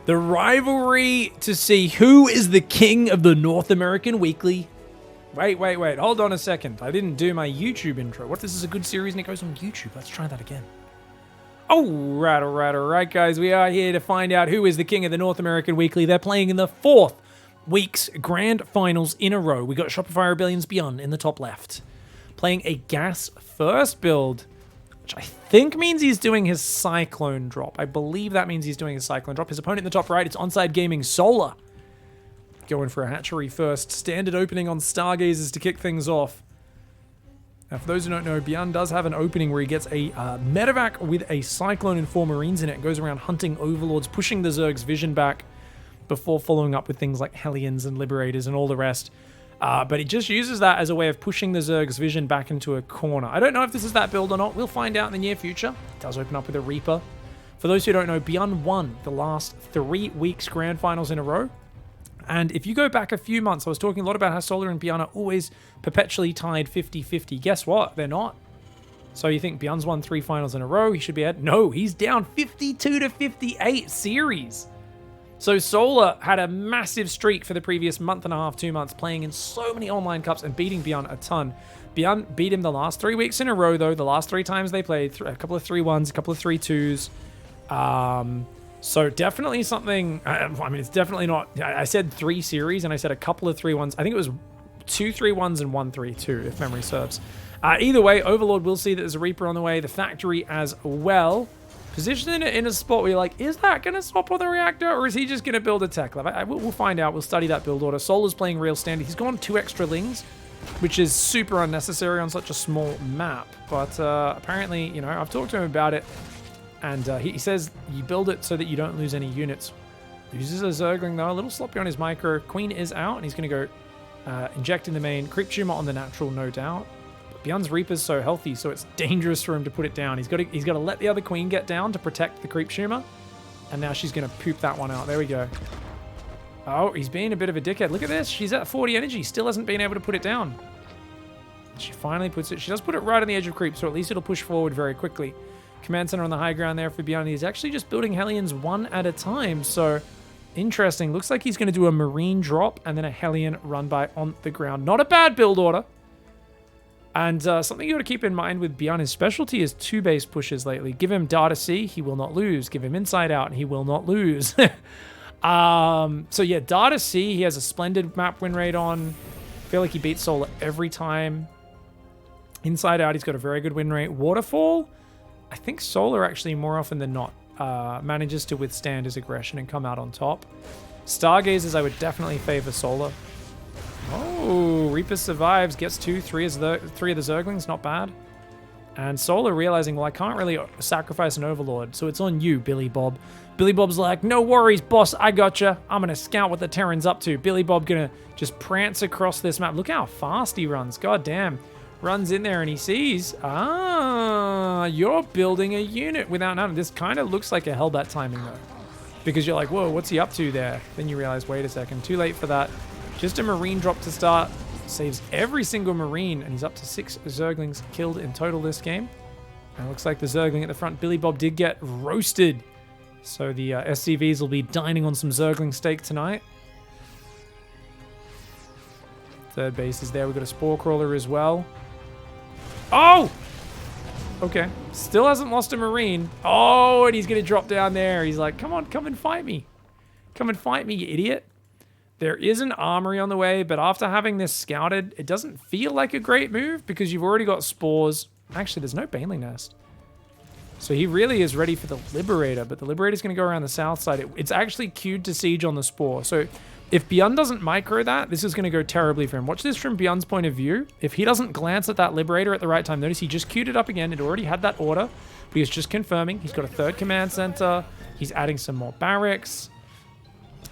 The rivalry to see who is the king of the North American Weekly. Wait. Hold on a second. I didn't do my YouTube intro. What if this is a good series and it goes on YouTube? Let's try that again. All right, guys. We are here to find out who is the king of the North American Weekly. They're playing in the 4th week's grand finals in a row. We got Shopify Rebellion's Byun in the top left, playing a gas first build, which I think means he's doing his Cyclone drop. I believe that means he's doing his Cyclone drop. His opponent in the top right, it's Onside Gaming Solar, going for a hatchery first. Standard opening on Stargazers to kick things off. Now, for those who don't know, Byun does have an opening where he gets a medevac with a Cyclone and 4 Marines in it, and goes around hunting Overlords, pushing the Zerg's vision back before following up with things like Hellions and Liberators and all the rest. But he just uses that as a way of pushing the Zerg's vision back into a corner. I don't know if this is that build or not. We'll find out in the near future. It does open up with a Reaper. For those who don't know, Byun won the last 3 weeks grand finals in a row. And if you go back a few months, I was talking a lot about how Solar and Byun are always perpetually tied 50-50. Guess what? They're not. So you think Byun's won 3 finals in a row, he should be ahead? No, he's down 52-58 series. So Solar had a massive streak for the previous month and a half, 2 months, playing in so many online cups and beating Byun a ton. Byun beat him the last 3 weeks in a row, though. The last 3 times they played, a couple of 3-1s, a couple of 3-2s. So definitely something, I mean, it's definitely not, I said 3 series and I said a couple of 3-1s. I think it was 2 3-1s and 1 3-2, if memory serves. Either way, Overlord will see that there's a Reaper on the way, the Factory as well. Position it in a spot where you're like, is that going to swap on the reactor, or is he just going to build a tech lab? We'll find out. We'll study that build order. Solar's playing real standard. He's gone 2 extra lings, which is super unnecessary on such a small map. But apparently, you know, I've talked to him about it, and he says you build it so that you don't lose any units. Uses a Zergling, though. A little sloppy on his micro. Queen is out, and he's going to go inject in the main. Creep Tumor on the natural, no doubt. Byun's Reaper's so healthy, so it's dangerous for him to put it down. He's got to let the other Queen get down to protect the Creep Tumor. And now she's going to poop that one out. There we go. Oh, he's being a bit of a dickhead. Look at this. She's at 40 energy. Still hasn't been able to put it down. She finally puts it. She does put it right on the edge of Creep, so at least it'll push forward very quickly. Command Center on the high ground there for Byun. He's actually just building Hellions one at a time. So interesting. Looks like he's going to do a Marine drop and then a Hellion run by on the ground. Not a bad build order. And something you got to keep in mind with Byun, his specialty is 2 base pushes lately. Give him Data C, he will not lose. Give him Inside Out, and he will not lose. So yeah, Data C, he has a splendid map win rate on. I feel like he beats Solar every time. Inside Out, he's got a very good win rate. Waterfall, I think Solar actually more often than not manages to withstand his aggression and come out on top. Stargazers, I would definitely favor Solar. Oh, Reaper survives, gets 2, 3 of the Zerglings, not bad. And Solar realizing, well, I can't really sacrifice an Overlord, so it's on you, Billy Bob. Billy Bob's like, no worries, boss, I gotcha. I'm going to scout what the Terran's up to. Billy Bob going to just prance across this map. Look how fast he runs, god damn. Runs in there and he sees, you're building a unit without none. This kind of looks like a Hellbat timing, though. Because you're like, whoa, what's he up to there? Then you realize, wait a second, too late for that. Just a Marine drop to start. Saves every single Marine, and he's up to 6 Zerglings killed in total this game. And it looks like the Zergling at the front, Billy Bob, did get roasted. So the SCVs will be dining on some Zergling steak tonight. Third base is there. We've got a Spore Crawler as well. Oh! Okay. Still hasn't lost a Marine. Oh, and he's going to drop down there. He's like, come on, come and fight me. Come and fight me, you idiot. There is an armory on the way, but after having this scouted, it doesn't feel like a great move because you've already got spores. Actually, there's no Baneling Nest. So he really is ready for the Liberator, but the Liberator's going to go around the south side. It's actually queued to siege on the Spore. So if Byun doesn't micro that, this is going to go terribly for him. Watch this from Byun's point of view. If he doesn't glance at that Liberator at the right time, notice he just queued it up again. It already had that order, but he's just confirming. He's got a 3rd command center. He's adding some more barracks.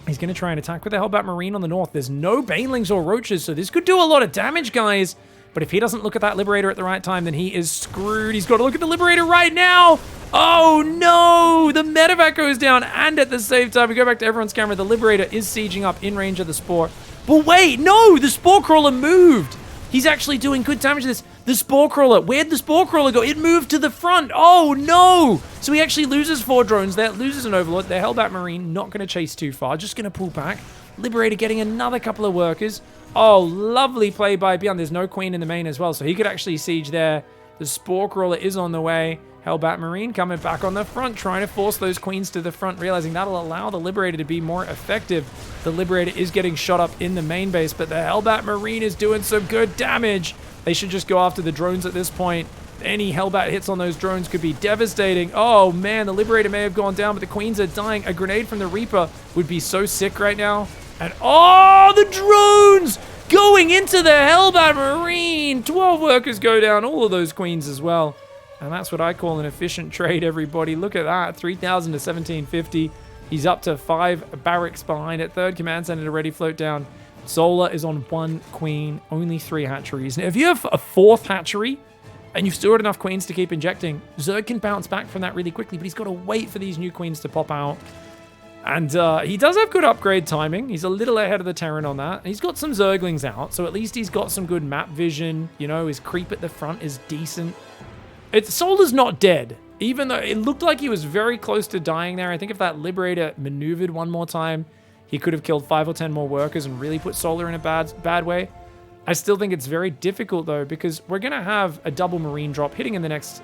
He's going to try and attack with the Hellbat Marine on the north. There's no Banelings or Roaches, so this could do a lot of damage, guys. But if he doesn't look at that Liberator at the right time, then he is screwed. He's got to look at the Liberator right now. Oh, no. The medevac goes down, and at the same time, we go back to everyone's camera. The Liberator is sieging up in range of the Spore. But wait, no, the Spore Crawler moved. He's actually doing good damage to this. The Spore Crawler. Where'd the Spore Crawler go? It moved to the front. Oh, no. So he actually loses 4 drones there, loses an Overlord. The Hellbat Marine not going to chase too far, just going to pull back. Liberator getting another couple of workers. Oh, lovely play by Byun. There's no Queen in the main as well, so he could actually siege there. The Spore Crawler is on the way. Hellbat Marine coming back on the front, trying to force those Queens to the front, realizing that'll allow the Liberator to be more effective. The Liberator is getting shot up in the main base, but the Hellbat Marine is doing some good damage. They should just go after the drones at this point. Any Hellbat hits on those drones could be devastating. Oh man, the Liberator may have gone down, but the Queens are dying. A grenade from the Reaper would be so sick right now. And oh, the drones going into the Hellbat Marine. 12 workers go down, all of those Queens as well. And that's what I call an efficient trade, everybody. Look at that, 3,000 to 1,750. He's up to 5 barracks behind it. 3rd command center to ready float down. Solar is on 1 queen, only 3 hatcheries. Now, if you have a 4th hatchery and you've still got enough queens to keep injecting, Zerg can bounce back from that really quickly, but he's got to wait for these new queens to pop out. And he does have good upgrade timing. He's a little ahead of the Terran on that. He's got some Zerglings out, so at least he's got some good map vision. You know, his creep at the front is decent. Solar's not dead, even though it looked like he was very close to dying there. I think if that Liberator maneuvered one more time, he could have killed 5 or 10 more workers and really put Solar in a bad way. I still think it's very difficult, though, because we're going to have a double Marine drop hitting in the next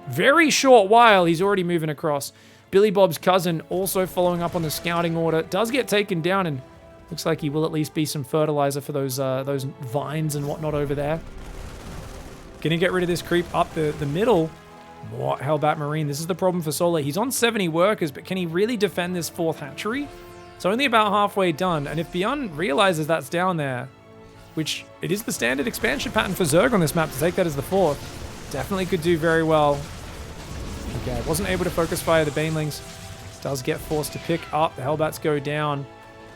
very short while. He's already moving across. Billy Bob's cousin also following up on the scouting order. Does get taken down, and looks like he will at least be some fertilizer for those vines and whatnot over there. Gonna get rid of this creep up the middle. More Hellbat Marine. This is the problem for Solar. He's on 70 workers, but can he really defend this 4th hatchery? It's only about halfway done, and if Byun realizes that's down there, which it is the standard expansion pattern for Zerg on this map to take that as the 4th, definitely could do very well. Okay, wasn't able to focus fire the Banelings. Does get forced to pick up. The Hellbats go down.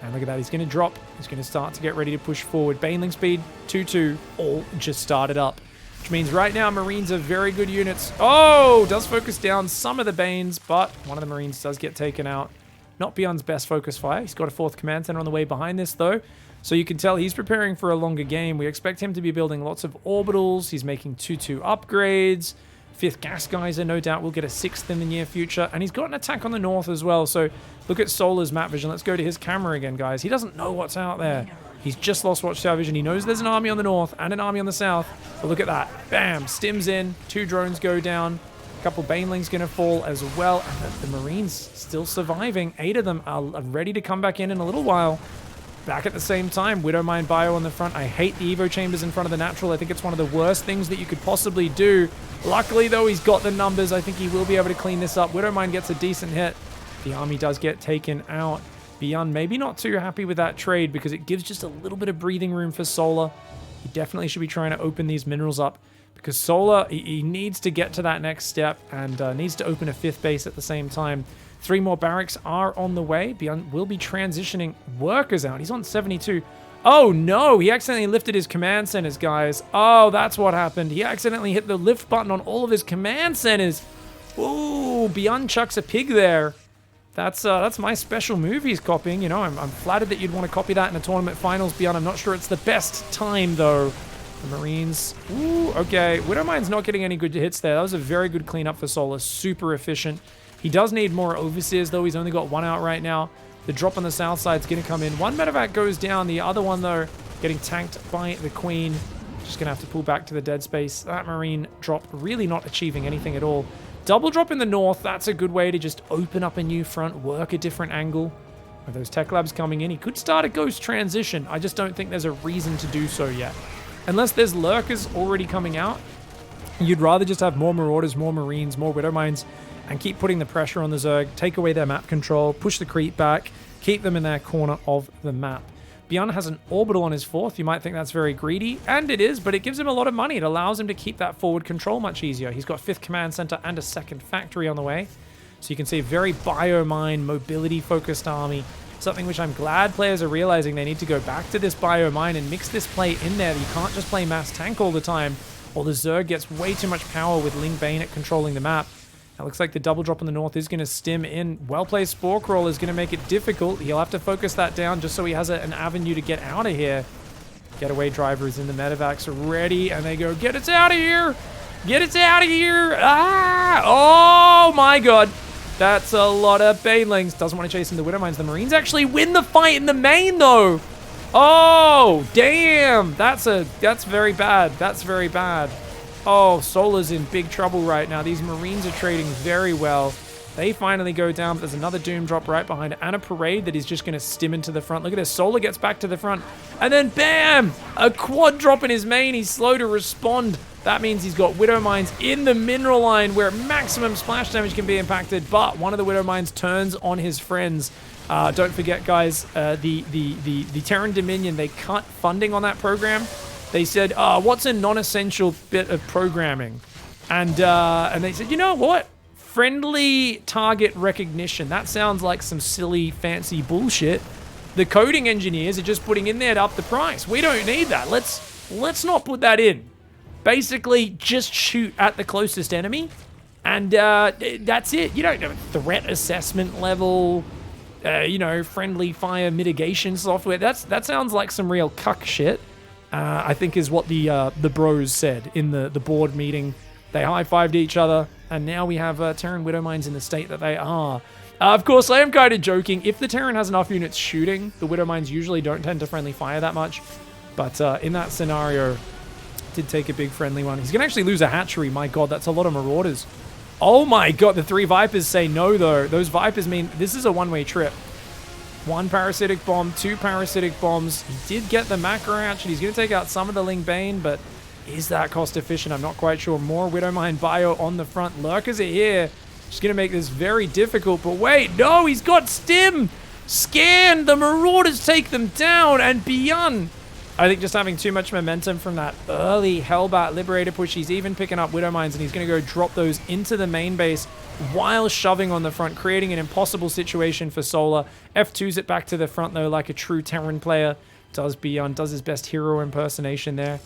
And look at that, he's going to drop. He's going to start to get ready to push forward. Baneling speed, 2-2, all just started up. Which means right now, Marines are very good units. Oh, does focus down some of the Banes, but one of the Marines does get taken out. Not Byun's best focus fire. He's got a 4th command center on the way behind this, though. So you can tell he's preparing for a longer game. We expect him to be building lots of orbitals. He's making 2-2 upgrades. 5th gas geyser, no doubt will get a 6th in the near future. And he's got an attack on the north as well. So look at Solar's map vision. Let's go to his camera again, guys. He doesn't know what's out there. He's just lost watchtower vision. He knows there's an army on the north and an army on the south. But look at that. Bam. Stims in. 2 drones go down. A couple Banelings going to fall as well. And the Marines still surviving. 8 of them are ready to come back in a little while. Back at the same time, Widowmine Bio on the front. I hate the Evo chambers in front of the natural. I think it's one of the worst things that you could possibly do. Luckily, though, he's got the numbers. I think he will be able to clean this up. Widowmine gets a decent hit. The army does get taken out. Byun maybe not too happy with that trade because it gives just a little bit of breathing room for Solar. He definitely should be trying to open these minerals up because Solar, he needs to get to that next step and needs to open a 5th base at the same time. 3 more barracks are on the way. Byun will be transitioning workers out. He's on 72. Oh no, he accidentally lifted his command centers, guys. Oh, that's what happened. He accidentally hit the lift button on all of his command centers. Ooh, Byun chucks a pig there. That's my special move he's copying. You know, I'm flattered that you'd want to copy that in a tournament finals, Byun. I'm not sure it's the best time, though. The Marines. Ooh, okay. Widowmine's not getting any good hits there. That was a very good cleanup for Solar. Super efficient. He does need more Overseers, though. He's only got 1 out right now. The drop on the south side is going to come in. 1 medevac goes down. The other one, though, getting tanked by the Queen. Just going to have to pull back to the dead space. That Marine drop really not achieving anything at all. Double drop in the north. That's a good way to just open up a new front, work a different angle. With those tech labs coming in, he could start a ghost transition. I just don't think there's a reason to do so yet. Unless there's lurkers already coming out, you'd rather just have more Marauders, more Marines, more Widowmines, and keep putting the pressure on the Zerg, take away their map control, push the creep back, keep them in their corner of the map. Byun has an orbital on his 4th. You might think that's very greedy, and it is, but it gives him a lot of money. It allows him to keep that forward control much easier. He's got 5th command center and a 2nd factory on the way. So you can see a very biomine, mobility-focused army. Something which I'm glad players are realizing they need to go back to this biomine and mix this play in there. You can't just play mass tank all the time, or the Zerg gets way too much power with Ling Bane at controlling the map. It looks like the double drop in the north is going to stim in. Well-played Spore Crawl is going to make it difficult. He'll have to focus that down just so he has an avenue to get out of here. Getaway driver is in the medevacs ready, and they go, get us out of here! Get us out of here! Ah! Oh my god! That's a lot of banelings. Doesn't want to chase in the Widowmines. The Marines actually win the fight in the main, though! Oh, damn! That's very bad. That's very bad. Oh, Solar's in big trouble right now. These Marines are trading very well. They finally go down, but there's another Doom drop right behind it, and a Parade that is just going to stim into the front. Look at this. Solar gets back to the front, and then bam! A quad drop in his main. He's slow to respond. That means he's got Widow Mines in the mineral line where maximum splash damage can be impacted, but one of the Widow Mines turns on his friends. Don't forget, guys, the Terran Dominion, they cut funding on that program. They said, what's a non-essential bit of programming? And they said, you know what? Friendly target recognition. That sounds like some silly, fancy bullshit. The coding engineers are just putting in there to up the price. We don't need that. Let's not put that in. Basically, just shoot at the closest enemy, and that's it. You don't know threat assessment level, you know, friendly fire mitigation software. That sounds like some real cuck shit. I think is what the bros said in the board meeting. They high-fived each other, and now we have Terran Widow Mines in the state that they are. Of course, I am kind of joking. If the Terran has enough units shooting, the Widow Mines usually don't tend to friendly fire that much. But in that scenario, did take a big friendly one. He's going to actually lose a hatchery. My god, that's a lot of Marauders. Oh my god, the 3 Vipers say no, though. Those Vipers mean this is a one-way trip. 1 parasitic bomb, 2 parasitic bombs. He did get the macro hatch, and he's going to take out some of the Ling Bane, but is that cost efficient? I'm not quite sure. More Widowmine Bio on the front. Lurkers are here. Just going to make this very difficult, but wait, no, he's got Stim! Scan! The Marauders take them down, and Byun, I think just having too much momentum from that early Hellbat Liberator push. He's even picking up Widow Mines, and he's going to go drop those into the main base while shoving on the front, creating an impossible situation for Solar. F2's it back to the front, though, like a true Terran player. Does Byun, does his best hero impersonation there.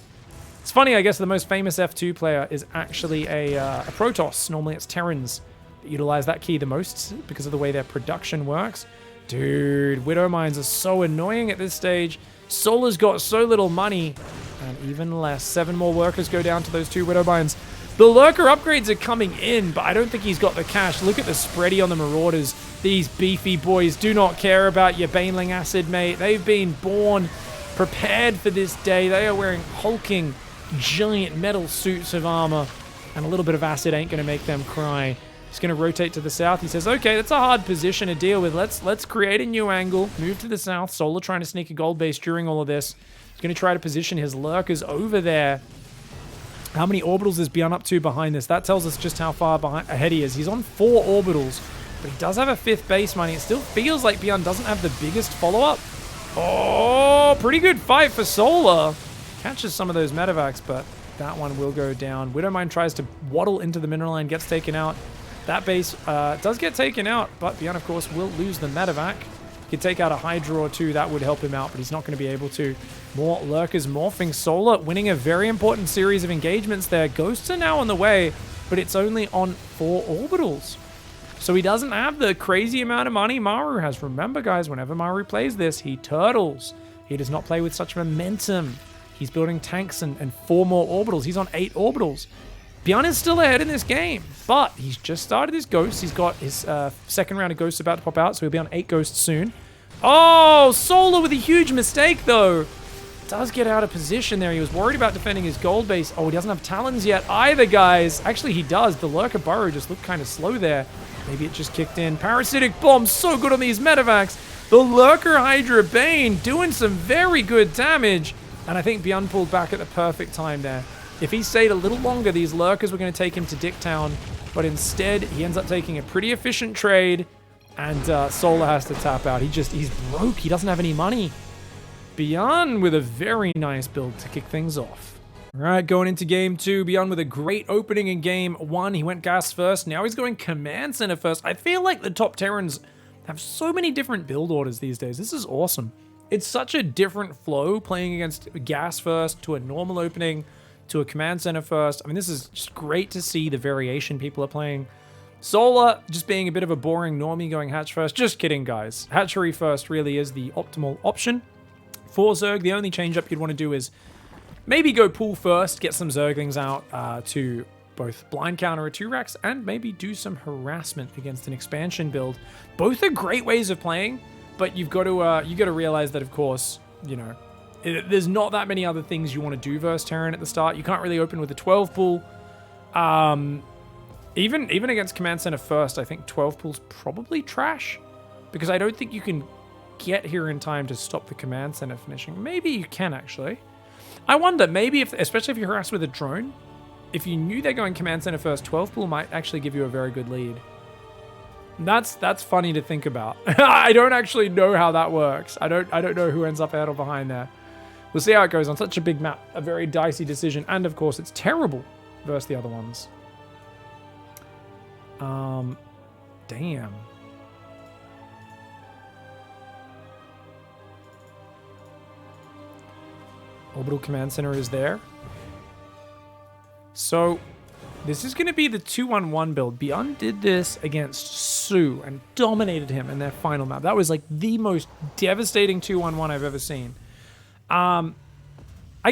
It's funny, I guess the most famous F2 player is actually a Protoss. Normally it's Terrans that utilize that key the most because of the way their production works. Dude, Widow Mines are so annoying at this stage. Solar's got so little money, and even less. 7 more workers go down to those 2 Widow Mines. The Lurker upgrades are coming in, but I don't think he's got the cash. Look at the spready on the Marauders. These beefy boys do not care about your Baneling Acid, mate. They've been born prepared for this day. They are wearing hulking, giant metal suits of armor, and a little bit of acid ain't going to make them cry. He's going to rotate to the south. He says, okay, that's a hard position to deal with. Let's create a new angle. Move to the south. Solar trying to sneak a gold base during all of this. He's going to try to position his lurkers over there. How many orbitals is Byun up to behind this? That tells us just how far ahead he is. He's on 4 orbitals, but he does have a 5th base money. It still feels like Byun doesn't have the biggest follow-up. Oh, pretty good fight for Solar. Catches some of those medevacs, but that one will go down. Widowmine tries to waddle into the mineral line, gets taken out. That base does get taken out, but Byun, of course, will lose the medevac. He could take out a Hydra or 2. That would help him out, but he's not going to be able to. More Lurkers morphing. Solar winning a very important series of engagements there. Ghosts are now on the way, but it's only on 4 orbitals. So he doesn't have the crazy amount of money Maru has. Remember, guys, whenever Maru plays this, he turtles. He does not play with such momentum. He's building tanks and 4 more orbitals. He's on 8 orbitals. Byun is still ahead in this game, but he's just started his ghosts. He's got his 2nd round of ghosts about to pop out, so he'll be on 8 ghosts soon. Oh, Solar with a huge mistake, though. Does get out of position there. He was worried about defending his gold base. Oh, he doesn't have Talons yet either, guys. Actually, he does. The Lurker Burrow just looked kind of slow there. Maybe it just kicked in. Parasitic Bomb, so good on these medevacs. The Lurker Hydra Bane doing some very good damage. And I think Byun pulled back at the perfect time there. If he stayed a little longer, these Lurkers were going to take him to Dicktown. But instead, he ends up taking a pretty efficient trade. And Solar has to tap out. He's broke. He doesn't have any money. Byun with a very nice build to kick things off. All right, going into game 2, Byun with a great opening in game 1. He went gas first. Now he's going command center first. I feel like the top Terrans have so many different build orders these days. This is awesome. It's such a different flow playing against gas first to a normal opening to a command center first. I mean, this is just great to see the variation people are playing. Solar just being a bit of a boring normie going hatch first. Just kidding, guys. Hatchery first really is the optimal option For Zerg, the only change up you'd want to do is maybe go pool first, get some Zerglings out to both blind counter a 2-racks and maybe do some harassment against an expansion build. Both are great ways of playing, but you've got to realize that, of course, you know, there's not that many other things you want to do versus Terran at the start. You can't really open with a 12 pool. Even against Command Center first, I think 12 pool's probably trash, because I don't think you can get here in time to stop the Command Center finishing. Maybe you can, actually. I wonder, maybe, especially if you're harassed with a drone, if you knew they're going Command Center first, 12 pool might actually give you a very good lead. That's funny to think about. I don't actually know how that works. I don't know who ends up ahead or behind there. We'll see how it goes on such a big map. A very dicey decision, and of course it's terrible versus the other ones. Damn. Orbital Command Center is there. So, this is going to be the 2-1-1 build. Byun did this against Su and dominated him in their final map. That was like the most devastating 2-1-1 I've ever seen. I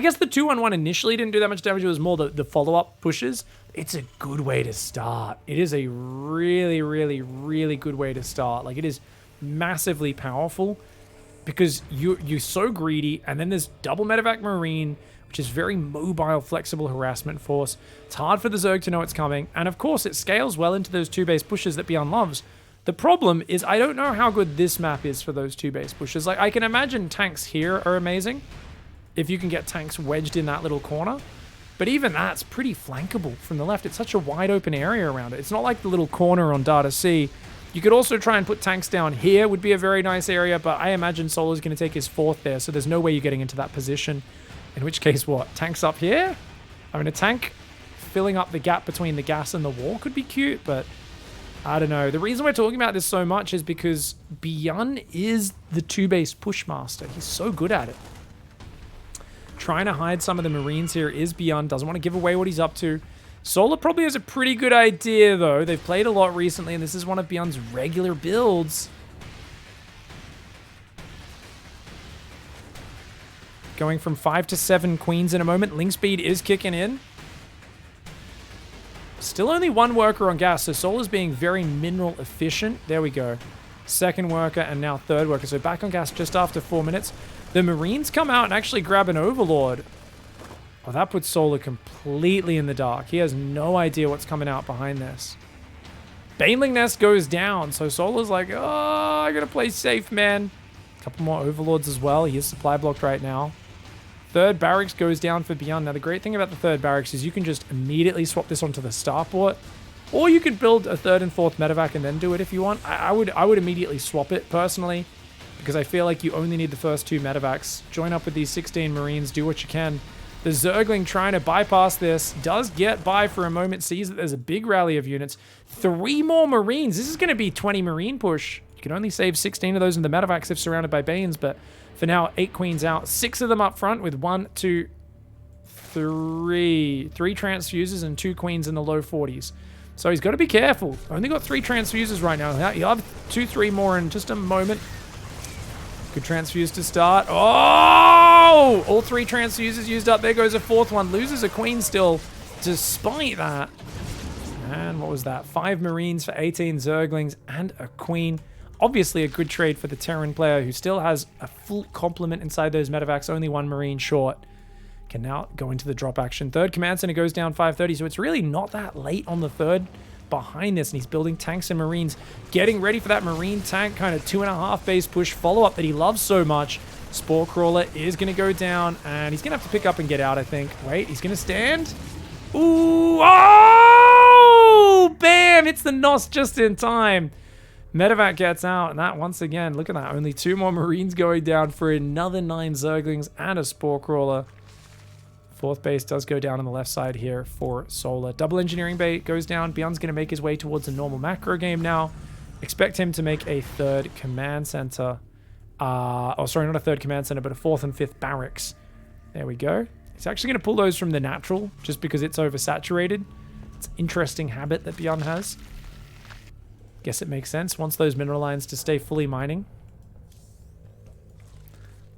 guess the 2-1-1 initially didn't do that much damage. It was more the follow-up pushes. It's a good way to start. It is a really, really, really good way to start. Like, it is massively powerful because you're so greedy, and then there's double medevac marine, which is very mobile, flexible harassment force. It's hard for the Zerg to know it's coming, and of course it scales well into those 2-base pushes that Byun loves. The problem is I don't know how good this map is for those 2-base pushes. Like, I can imagine tanks here are amazing if you can get tanks wedged in that little corner, but even that's pretty flankable from the left. It's such a wide open area around it. It's not like the little corner on Data C. You could also try and put tanks down here, would be a very nice area, but I imagine Solar's going to take his 4th there, so there's no way you're getting into that position. In which case, what? Tanks up here? I mean, a tank filling up the gap between the gas and the wall could be cute, but I don't know. The reason we're talking about this so much is because Byun is the 2-base push master. He's so good at it. Trying to hide some of the Marines here is Byun. Doesn't want to give away what he's up to. Solar probably has a pretty good idea, though. They've played a lot recently, and this is one of Byun's regular builds. Going from 5 to 7 queens in a moment. Link speed is kicking in. Still only 1 worker on gas, so Solar's being very mineral efficient. There we go. 2nd worker and now 3rd worker. So back on gas just after 4 minutes. The Marines come out and actually grab an Overlord. Oh, that puts Solar completely in the dark. He has no idea what's coming out behind this. Baneling Nest goes down, so Solar's like, oh, I gotta play safe, man. A couple more Overlords as well. He is supply blocked right now. 3rd barracks goes down for Byun. Now, the great thing about the 3rd barracks is you can just immediately swap this onto the starport, or you can build a 3rd and 4th medevac and then do it if you want. I would immediately swap it, personally, because I feel like you only need the first 2 medevacs. Join up with these 16 Marines, do what you can. The Zergling trying to bypass this, does get by for a moment, sees that there's a big rally of units. 3 more Marines. This is going to be 20 Marine push. You can only save 16 of those in the medevacs if surrounded by Banes, but for now, 8 queens out. 6 of them up front with 1, 2, 3. 3 transfuses and 2 queens in the low 40s. So he's got to be careful. Only got 3 transfuses right now. He'll have 2, 3 more in just a moment. Good transfuse to start. Oh! All 3 transfuses used up. There goes a 4th one. Loses a queen still, despite that. And what was that? 5 Marines for 18 Zerglings and a queen. Obviously a good trade for the Terran player who still has a full complement inside those medevacs. Only 1 Marine short. Can now go into the drop action. 3rd command center goes down 530, so it's really not that late on the 3rd behind this, and he's building tanks and Marines, getting ready for that Marine tank kind of 2.5 base push follow-up that he loves so much. Spore Crawler is going to go down, and he's going to have to pick up and get out, I think. Wait, he's going to stand? Ooh! Oh! Bam! Hits the NOS just in time. Medevac gets out, and that, once again, look at that. Only 2 more Marines going down for another 9 Zerglings and a Spore Crawler. 4th base does go down on the left side here for Solar. Double engineering bay goes down. Byun's going to make his way towards a normal macro game now. Expect him to make a 3rd command center. Oh, sorry, not a 3rd command center, but a 4th and 5th barracks. There we go. He's actually going to pull those from the natural just because it's oversaturated. It's an interesting habit that Byun has. Guess it makes sense. Wants those mineral lines to stay fully mining.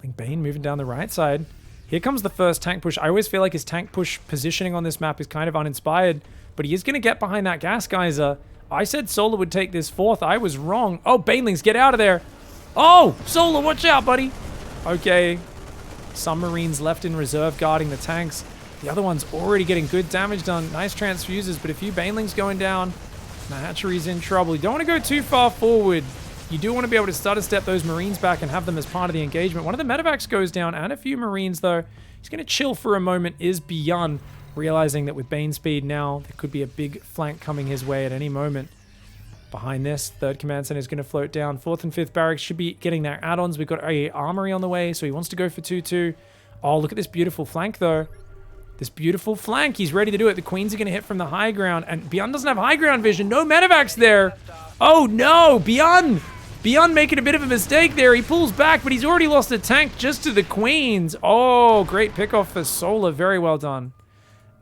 Link Bane moving down the right side. Here comes the first tank push. I always feel like his tank push positioning on this map is kind of uninspired, but he is going to get behind that gas geyser. I said Solar would take this fourth. I was wrong. Oh, Banelings, get out of there. Oh, Solar, watch out, buddy. Okay. Some Marines left in reserve guarding the tanks. The other one's already getting good damage done. Nice transfuses, but a few Banelings going down. The hatchery's in trouble. You don't want to go too far forward. You do want to be able to stutter step those Marines back and have them as part of the engagement. One of the medevacs goes down and a few Marines, though. He's going to chill for a moment. Is Byun, realizing that with Bane speed now, there could be a big flank coming his way at any moment. Behind this, third command center is going to float down. Fourth and fifth barracks should be getting their add-ons. We've got a armory on the way, so he wants to go for 2-2. Oh, look at this beautiful flank, though. This beautiful flank. He's ready to do it. The Queens are going to hit from the high ground, and Byun doesn't have high ground vision. No medevacs there. Oh, no. Byun making a bit of a mistake there. He pulls back, but he's already lost a tank just to the Queens. Oh, great pickoff for Solar. Very well done.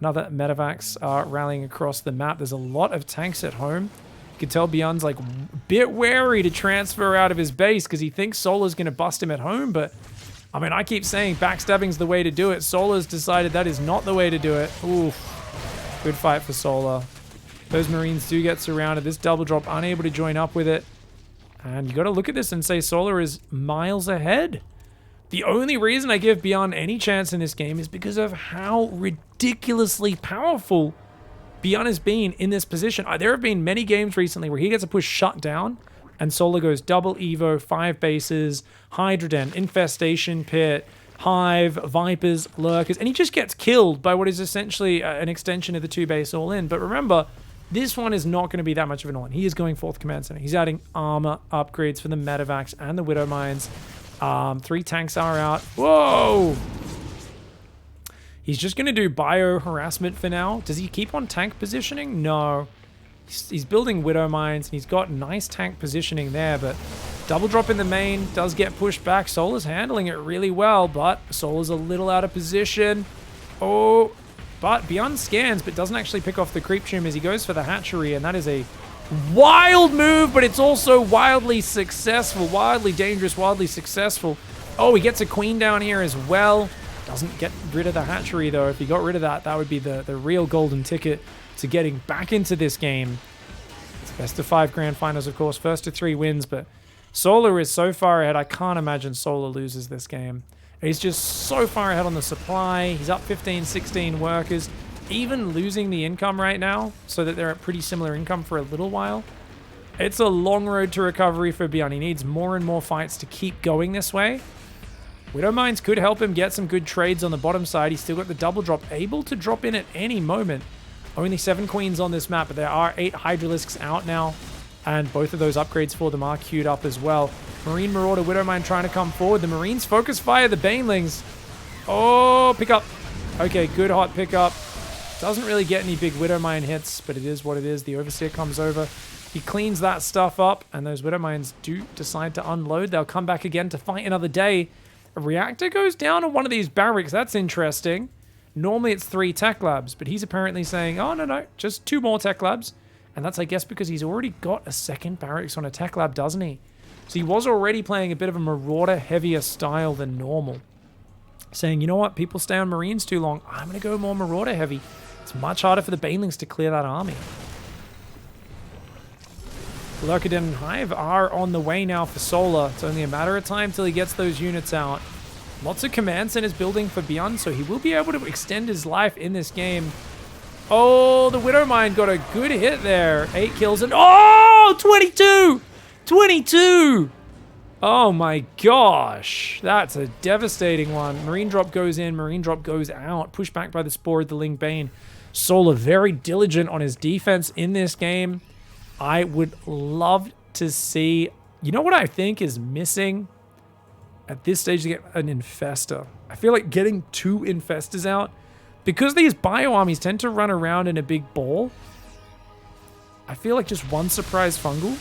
Another medevacs are rallying across the map. There's a lot of tanks at home. You can tell Byun's like a bit wary to transfer out of his base because he thinks Solar's going to bust him at home, but I mean, I keep saying backstabbing's the way to do it. Solar's decided that is not the way to do it. Oof. Good fight for Solar. Those Marines do get surrounded. This double drop unable to join up with it. And you got to look at this and say Solar is miles ahead. The only reason I give Byun any chance in this game is because of how ridiculously powerful Byun has been in this position. There have been many games recently where he gets a push shut down and Solar goes double Evo, 5 bases, Hydra Den, Infestation Pit, Hive, Vipers, Lurkers, and he just gets killed by what is essentially an extension of the 2-base all-in. But remember, this one is not going to be that much of an all-in. He is going 4th command center. He's adding armor upgrades for the medevacs and the Widow Mines. 3 tanks are out. Whoa! He's just going to do bio harassment for now. Does he keep on tank positioning? No. He's building Widow Mines, and he's got nice tank positioning there, but double drop in the main does get pushed back. Solar's handling it really well, but Solar's a little out of position. Oh, but Byun scans, but doesn't actually pick off the creep tomb as he goes for the hatchery, and that is a wild move, but it's also wildly successful. Wildly dangerous, wildly successful. Oh, he gets a queen down here as well. Doesn't get rid of the hatchery, though. If he got rid of that, that would be the real golden ticket to getting back into this game. It's best of 5 grand finals, of course. First to 3 wins, but Solar is so far ahead. I can't imagine Solar loses this game. He's just so far ahead on the supply. He's up 15, 16 workers. Even losing the income right now, so that they're at pretty similar income for a little while. It's a long road to recovery for Byun. He needs more and more fights to keep going this way. Widow Mines could help him get some good trades on the bottom side. He's still got the double drop, able to drop in at any moment. Only 7 queens on this map, but there are 8 Hydralisks out now. And both of those upgrades for them are queued up as well. Marine Marauder, Widow Mine trying to come forward. The Marines focus fire the Banelings. Oh, pick up. Okay, good hot pickup. Doesn't really get any big Widow Mine hits, but it is what it is. The Overseer comes over. He cleans that stuff up, and those Widow Mines do decide to unload. They'll come back again to fight another day. A reactor goes down on one of these barracks. That's interesting. Normally it's 3 tech labs, but he's apparently saying, oh, no, just 2 more tech labs. And that's, I guess, because he's already got a second barracks on a tech lab, doesn't he? So he was already playing a bit of a Marauder heavier style than normal. Saying, you know what, people stay on Marines too long. I'm going to go more Marauder heavy. It's much harder for the Banelings to clear that army. Lurker Den and Hive are on the way now for Solar. It's only a matter of time till he gets those units out. Lots of command centers building for Byun, so he will be able to extend his life in this game. Oh, the Widow Mine got a good hit there. 8 kills and... Oh, 22! 22! Oh my gosh. That's a devastating one. Marine drop goes in, Marine drop goes out. Pushed back by the Spore of the Ling Bane. Solar very diligent on his defense in this game. I would love to see... You know what I think is missing at this stage to get an Infestor? I feel like getting 2 Infestors out, because these bio armies tend to run around in a big ball, I feel like just 1 surprise fungal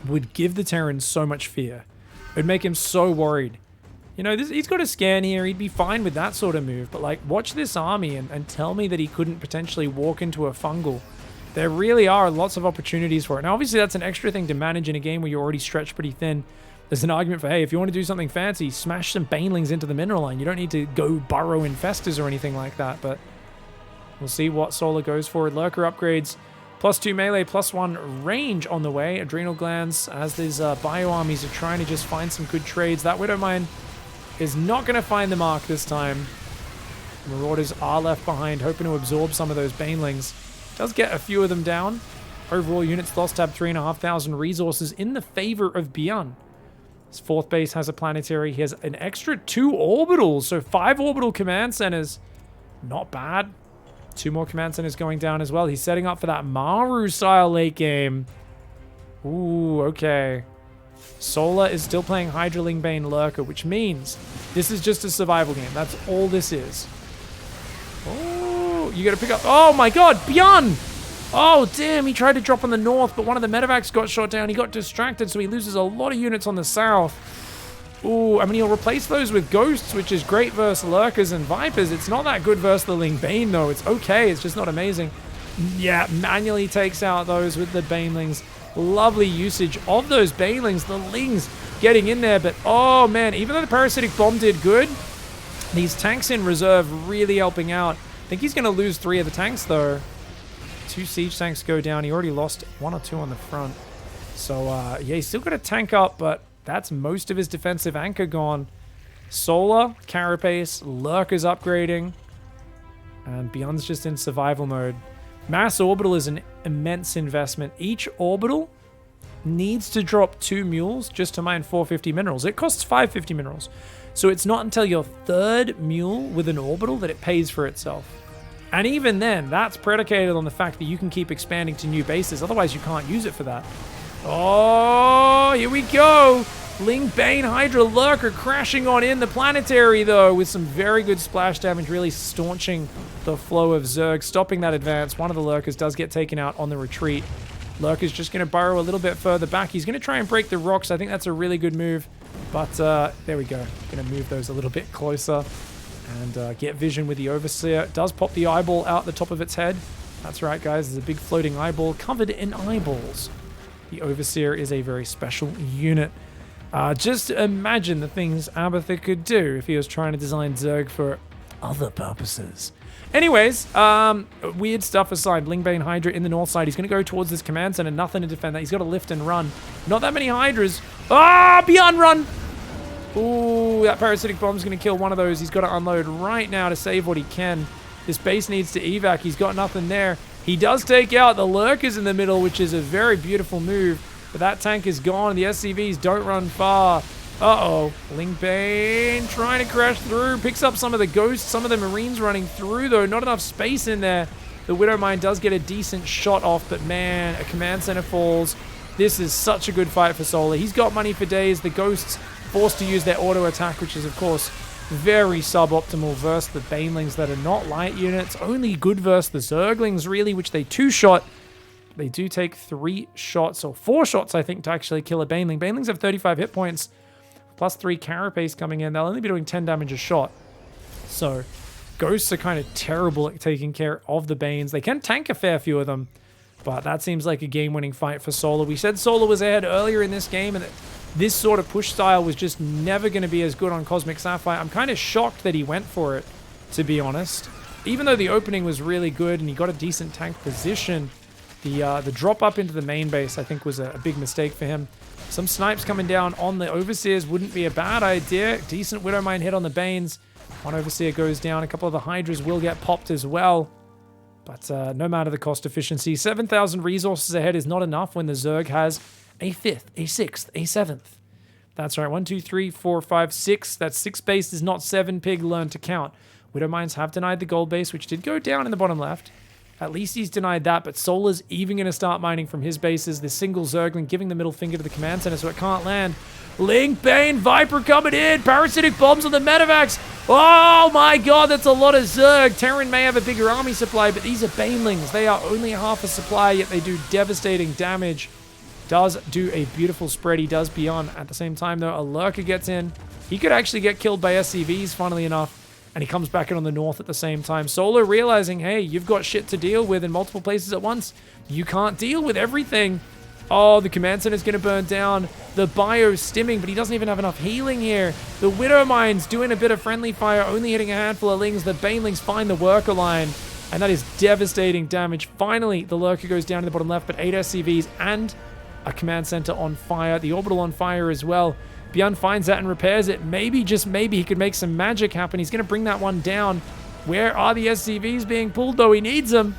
would give the Terran so much fear. It would make him so worried. You know, he's got a scan here. He'd be fine with that sort of move. But, like, watch this army and tell me that he couldn't potentially walk into a fungal. There really are lots of opportunities for it. Now, obviously, that's an extra thing to manage in a game where you're already stretched pretty thin. there's an argument for, hey, if you want to do something fancy, smash some banelings into the mineral line. You don't need to go burrow infestors or anything like that, but we'll see what Solar goes for. Lurker upgrades, +2 melee, +1 range on the way. Adrenal glands, as these bio armies are trying to just find some good trades. That Widowmine is not going to find the mark this time. Marauders are left behind, hoping to absorb some of those banelings. Does get a few of them down. Overall units lost have 3,500 resources in the favor of Byun. His 4th base has a planetary. He has an extra 2 orbitals, so 5 orbital command centers. Not bad. 2 more command centers going down as well. He's setting up for that Maru-style late game. Ooh, okay. Solar is still playing Hydraling Bane Lurker, which means this is just a survival game. That's all this is. Oh, you gotta pick up... Oh my god, Byun! Oh, damn, he tried to drop on the north, but one of the medevacs got shot down. He got distracted, so he loses a lot of units on the south. Ooh, I mean, he'll replace those with Ghosts, which is great versus Lurkers and Vipers. It's not that good versus the Ling Bane, though. It's okay. It's just not amazing. Yeah, manually takes out those with the Banelings. Lovely usage of those Banelings. The Lings getting in there, but oh, man, even though the Parasitic Bomb did good, these tanks in reserve really helping out. I think he's going to lose 3 of the tanks, though. 2 siege tanks go down. He already lost 1 or 2 on the front. So, yeah, he's still got a tank up, but that's most of his defensive anchor gone. Solar, Carapace, Lurker's upgrading, and Byun's just in survival mode. Mass Orbital is an immense investment. Each orbital needs to drop 2 mules just to mine 450 minerals. It costs 550 minerals. So it's not until your 3rd mule with an orbital that it pays for itself. And even then, that's predicated on the fact that you can keep expanding to new bases. Otherwise, you can't use it for that. Oh, here we go. Ling Bane Hydra Lurker crashing on in the planetary, though, with some very good splash damage, really staunching the flow of Zerg, stopping that advance. One of the Lurkers does get taken out on the retreat. Lurker's just going to burrow a little bit further back. He's going to try and break the rocks. I think that's a really good move. But there we go. Going to move those a little bit closer and get vision with the Overseer. It does pop the eyeball out the top of its head. That's right, guys. There's a big floating eyeball covered in eyeballs. The Overseer is a very special unit. Just imagine the things Abathur could do if he was trying to design Zerg for other purposes. Anyways, weird stuff aside. Lingbane Hydra in the north side. He's going to go towards this command center. Nothing to defend that. He's got to lift and run. Not that many Hydras. Ah, Byun, run! Ooh, that Parasitic Bomb's going to kill one of those. He's got to unload right now to save what he can. This base needs to evac. He's got nothing there. He does take out the Lurkers in the middle, which is a very beautiful move. But that tank is gone. The SCVs don't run far. Uh-oh. Lingbane trying to crash through. Picks up some of the Ghosts. Some of the Marines running through, though. Not enough space in there. The Widowmine does get a decent shot off, but man, a command center falls. This is such a good fight for Solar. He's got money for days. The Ghosts forced to use their auto attack, which is, of course, very suboptimal versus the Banelings that are not light units. Only good versus the Zerglings, really, which they 2-shot. They do take 3 shots, or 4 shots, I think, to actually kill a Baneling. Banelings have 35 hit points, plus 3 Carapace coming in. They'll only be doing 10 damage a shot. So, Ghosts are kind of terrible at taking care of the Banes. They can tank a fair few of them, but that seems like a game-winning fight for Solar. We said Solar was ahead earlier in this game, and that this sort of push style was just never going to be as good on Cosmic Sapphire. I'm kind of shocked that he went for it, to be honest. Even though the opening was really good and he got a decent tank position, the drop up into the main base, I think, was a big mistake for him. Some snipes coming down on the Overseers wouldn't be a bad idea. Decent Widowmine hit on the Banes. One Overseer goes down. A couple of the Hydras will get popped as well. But no matter the cost efficiency, 7,000 resources ahead is not enough when the Zerg has a 5th, a 6th, a 7th. That's right, 1, 2, 3, 4, 5, 6. That 6 base is not 7. Pig, learn to count. Widowmines have denied the gold base, which did go down in the bottom left. At least he's denied that, but Solar's even going to start mining from his bases. The single Zergling giving the middle finger to the command center, so it can't land. Ling Bane, Viper coming in. Parasitic Bombs on the medevacs. Oh my god, that's a lot of Zerg. Terran may have a bigger army supply, but these are Banelings. They are only half a supply, yet they do devastating damage. Does do a beautiful spread. He does Byun. At the same time, though, a Lurker gets in. He could actually get killed by SCVs, funnily enough. And he comes back in on the north at the same time. Solar realizing, hey, you've got shit to deal with in multiple places at once. You can't deal with everything. Oh, the command center is going to burn down. The Bio's stimming, but he doesn't even have enough healing here. The Widow Mine's doing a bit of friendly fire, only hitting a handful of Lings. The Banelings find the worker line, and that is devastating damage. Finally, the Lurker goes down to the bottom left, but 8 SCVs and a command center on fire. The Orbital on fire as well. Byun finds that and repairs it. Maybe, just maybe, he could make some magic happen. He's going to bring that one down. Where are the SCVs being pulled, though? He needs them.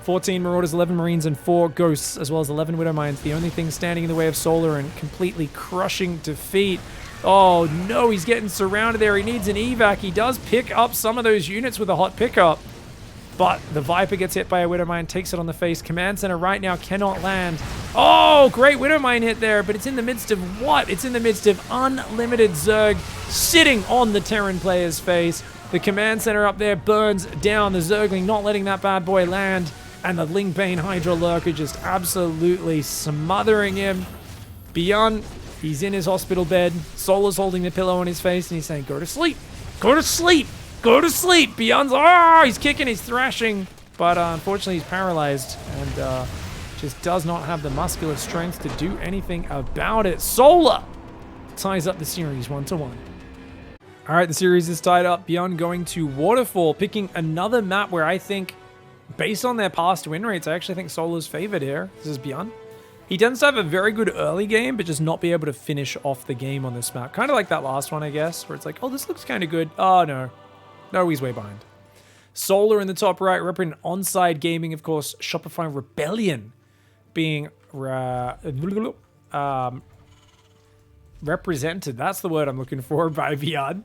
14 Marauders, 11 Marines, and 4 Ghosts, as well as 11 Widow Mines. The only thing standing in the way of Solar and completely crushing defeat. Oh, no, he's getting surrounded there. He needs an evac. He does pick up some of those units with a hot pickup. But the Viper gets hit by a Widow Mine, takes it on the face. Command Center right now cannot land. Oh, great Widow Mine hit there, but it's in the midst of what? It's in the midst of unlimited Zerg sitting on the Terran player's face. The Command Center up there burns down. The Zergling not letting that bad boy land. And the Lingbane Hydra Lurker just absolutely smothering him. Byun, he's in his hospital bed. Solar's holding the pillow on his face and he's saying, go to sleep. Go to sleep. Go to sleep. Byun's, he's kicking, he's thrashing. But unfortunately, he's paralyzed and just does not have the muscular strength to do anything about it. Solar ties up the series 1-1. All right, the series is tied up. Byun going to Waterfall, picking another map where I think, based on their past win rates, I actually think Solar's favored here. This is Byun. He tends to have a very good early game, but just not be able to finish off the game on this map. Kind of like that last one, I guess, where it's like, oh, this looks kind of good. Oh, no. No, he's way behind. Solar in the top right, representing Onside Gaming, of course. Shopify Rebellion being represented. That's the word I'm looking for by Byun.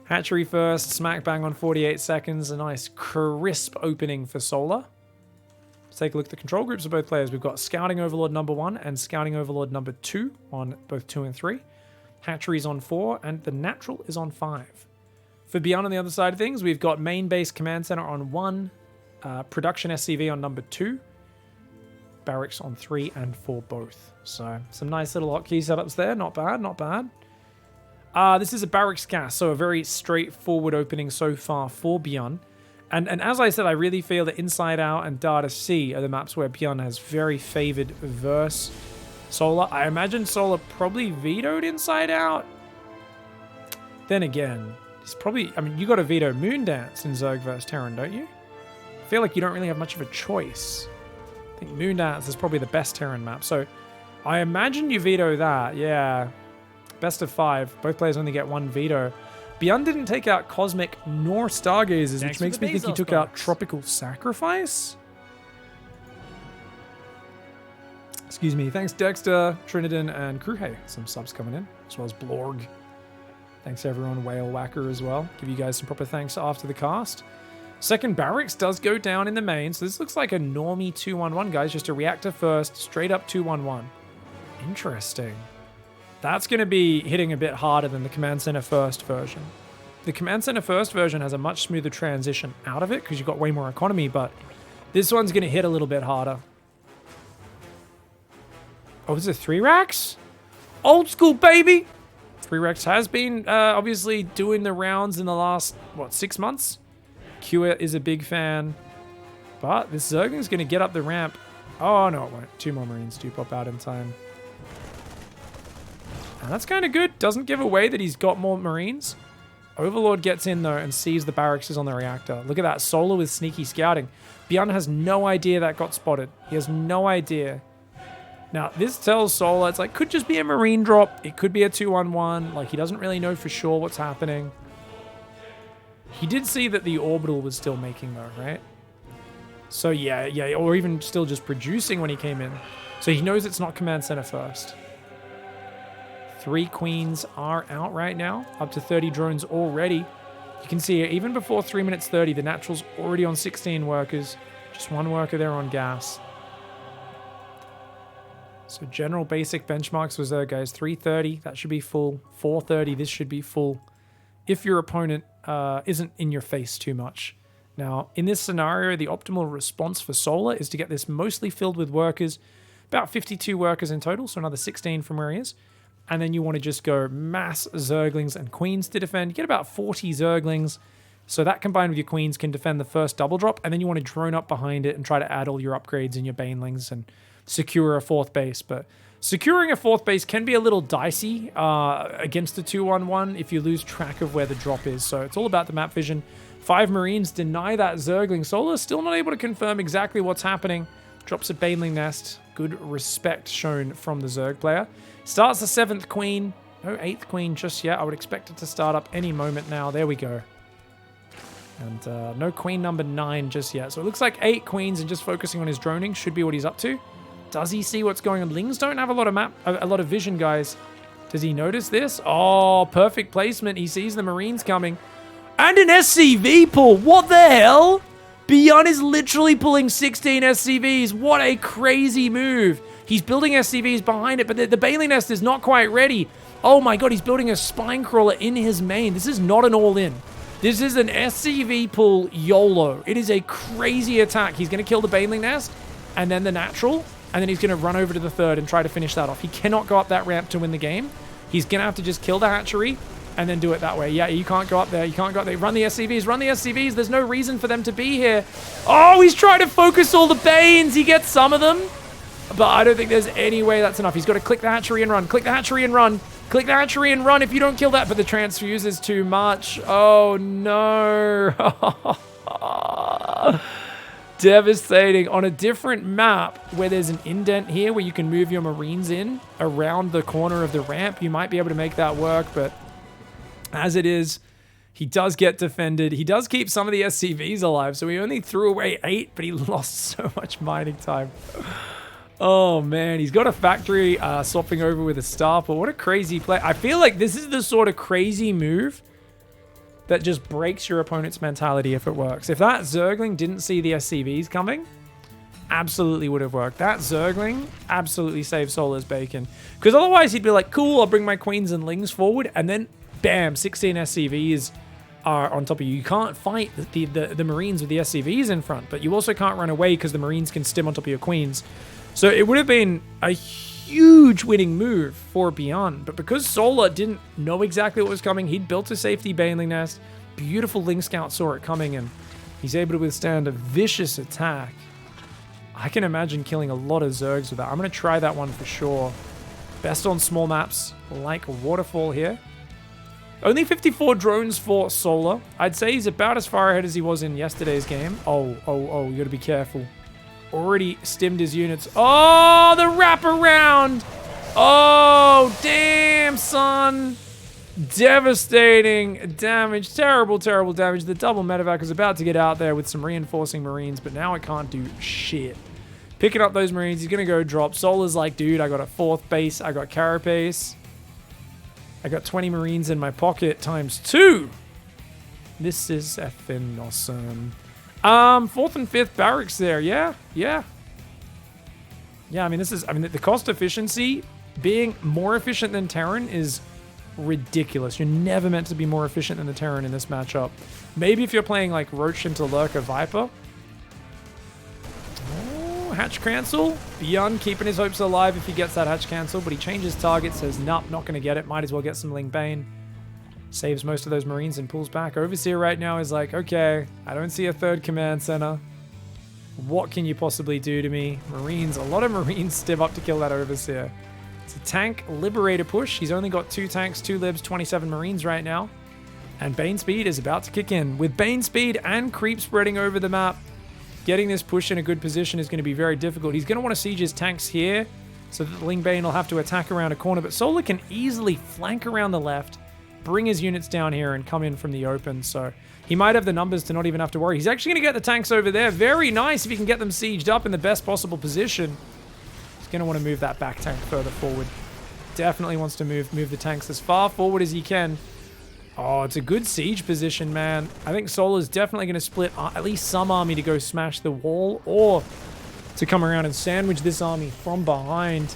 Hatchery first, smack bang on 48 seconds. A nice crisp opening for Solar. Let's take a look at the control groups of both players. We've got Scouting Overlord number 1 and Scouting Overlord number 2 on both 2 and 3. Hatchery's on 4 and the Natural is on 5. For Byun on the other side of things, we've got Main Base Command Center on 1, Production SCV on number 2, Barracks on 3 and 4 both. So some nice little hotkey setups there. Not bad, not bad. This is a Barracks gas, so a very straightforward opening so far for Byun. And as I said, I really feel that Inside Out and Data C are the maps where Byun has very favored versus Solar. I imagine Solar probably vetoed Inside Out. Then again, he's probably, I mean, you got to veto Moondance in Zerg vs Terran, don't you? I feel like you don't really have much of a choice. I think Moondance is probably the best Terran map, so I imagine you veto that, yeah. Best of 5. Both players only get 1 veto. Byun didn't take out Cosmic nor Stargazers, which makes me think he took out Tropical Sacrifice. Excuse me. Thanks, Dexter, Trinidad, and Kruhe. Some subs coming in, as well as Blorg. Thanks, everyone. Whale Whacker as well. Give you guys some proper thanks after the cast. Second Barracks does go down in the main, so this looks like a normie 2-1-1, guys. Just a reactor first, straight up 2-1-1. Interesting. That's going to be hitting a bit harder than the Command Center First version. The Command Center First version has a much smoother transition out of it because you've got way more economy, but this one's going to hit a little bit harder. Oh, is it 3 racks? Old school, baby! 3 racks has been obviously doing the rounds in the last, 6 months? Cure is a big fan. But this Zergling's going to get up the ramp. Oh, no, it won't. 2 more Marines do pop out in time. And that's kind of good. Doesn't give away that he's got more Marines. Overlord gets in, though, and sees the barracks is on the reactor. Look at that. Solar with sneaky scouting. Byun has no idea that got spotted. He has no idea. Now, this tells Solar, it's like, could just be a Marine drop. It could be a 2-1-1. Like, he doesn't really know for sure what's happening. He did see that the Orbital was still making, though, right? So, yeah, or even still just producing when he came in. So he knows it's not Command Center First. 3 Queens are out right now. Up to 30 drones already. You can see even before 3 minutes 30, the Natural's already on 16 workers. Just 1 worker there on gas. So general basic benchmarks was there, guys. 330, that should be full. 430, this should be full. If your opponent isn't in your face too much. Now, in this scenario, the optimal response for Solar is to get this mostly filled with workers. About 52 workers in total, so another 16 from where he is. And then you want to just go mass Zerglings and Queens to defend. Get about 40 Zerglings, So that combined with your queens can defend the first double drop, and then you want to drone up behind it and try to add all your upgrades and your banelings and secure a 4th base. But securing a 4th base can be a little dicey against the 2-1-1 if you lose track of where the drop is. So it's all about the map vision. 5 Marines deny that Zergling. Solar still not able to confirm exactly what's happening. Drops a baneling nest. Good respect shown from the Zerg player. Starts the 7th queen. No 8th queen just yet. I would expect it to start up any moment now. There we go. And no queen number 9 just yet. So it looks like 8 queens and just focusing on his droning should be what he's up to. Does he see what's going on? Lings don't have a lot of vision, guys. Does he notice this? Oh, perfect placement. He sees the Marines coming. And an SCV pull. What the hell? Byun is literally pulling 16 SCVs. What a crazy move. He's building SCVs behind it, but the baneling nest is not quite ready. Oh my god, he's building a spine crawler in his main. This is not an all-in. This is an SCV pull YOLO. It is a crazy attack. He's going to kill the baneling nest and then the natural, and then he's going to run over to the 3rd and try to finish that off. He cannot go up that ramp to win the game. He's going to have to just kill the hatchery and then do it that way. Yeah, you can't go up there. You can't go up there. Run the SCVs. Run the SCVs. There's no reason for them to be here. Oh, he's trying to focus all the Banes. He gets some of them, but I don't think there's any way that's enough. He's got to click the hatchery and run. Click the hatchery and run. Click the hatchery and run if you don't kill that, but the transfuse is too much. Oh, no. Devastating. On a different map where there's an indent here where you can move your Marines in around the corner of the ramp, you might be able to make that work, but as it is, he does get defended. He does keep some of the SCVs alive, so he only threw away 8, but he lost so much mining time. Oh, man. He's got a factory swapping over with a star, but what a crazy play. I feel like this is the sort of crazy move that just breaks your opponent's mentality if it works. If that Zergling didn't see the SCVs coming, absolutely would have worked. That Zergling absolutely saved Solar's bacon. Because otherwise he'd be like, cool, I'll bring my queens and lings forward, and then bam, 16 SCVs are on top of you. You can't fight the Marines with the SCVs in front, but you also can't run away because the Marines can stim on top of your queens. So it would have been a huge winning move for Byun, but because Solar didn't know exactly what was coming, he'd built a safety baneling nest. Beautiful Ling Scout saw it coming, and he's able to withstand a vicious attack. I can imagine killing a lot of Zergs with that. I'm going to try that one for sure. Best on small maps like Waterfall here. Only 54 drones for Solar. I'd say he's about as far ahead as he was in yesterday's game. Oh, you got to be careful. Already stimmed his units. Oh, the wraparound. Oh, damn, son. Devastating damage. Terrible, terrible damage. The double medevac is about to get out there with some reinforcing Marines, but now it can't do shit. Picking up those Marines, he's going to go drop. Solar's like, dude, I got a 4th base. I got Carapace. I got 20 Marines in my pocket times 2. This is effing awesome. 4th and 5th barracks there. Yeah. I mean, the cost efficiency being more efficient than Terran is ridiculous. You're never meant to be more efficient than the Terran in this matchup. Maybe if you're playing like Roach into Lurker Viper. Oh, hatch cancel. Byun keeping his hopes alive if he gets that hatch cancel, but he changes target, says, nope, not going to get it. Might as well get some Ling Bane. Saves most of those Marines and pulls back. Overseer right now is like, okay, I don't see a 3rd command center. What can you possibly do to me? Marines, a lot of Marines stim up to kill that Overseer. It's a tank liberator push. He's only got 2 tanks, 2 libs, 27 Marines right now. And Bane speed is about to kick in. With Bane speed and creep spreading over the map, getting this push in a good position is going to be very difficult. He's going to want to siege his tanks here so that the Ling Bane will have to attack around a corner. But Solar can easily flank around the left, bring his units down here and come in from the open. So he might have the numbers to not even have to worry. He's actually going to get the tanks over there. Very nice if he can get them sieged up in the best possible position. He's going to want to move that back tank further forward. Definitely wants to move the tanks as far forward as he can. Oh, it's a good siege position, man. I think Solar's definitely going to split at least some army to go smash the wall or to come around and sandwich this army from behind.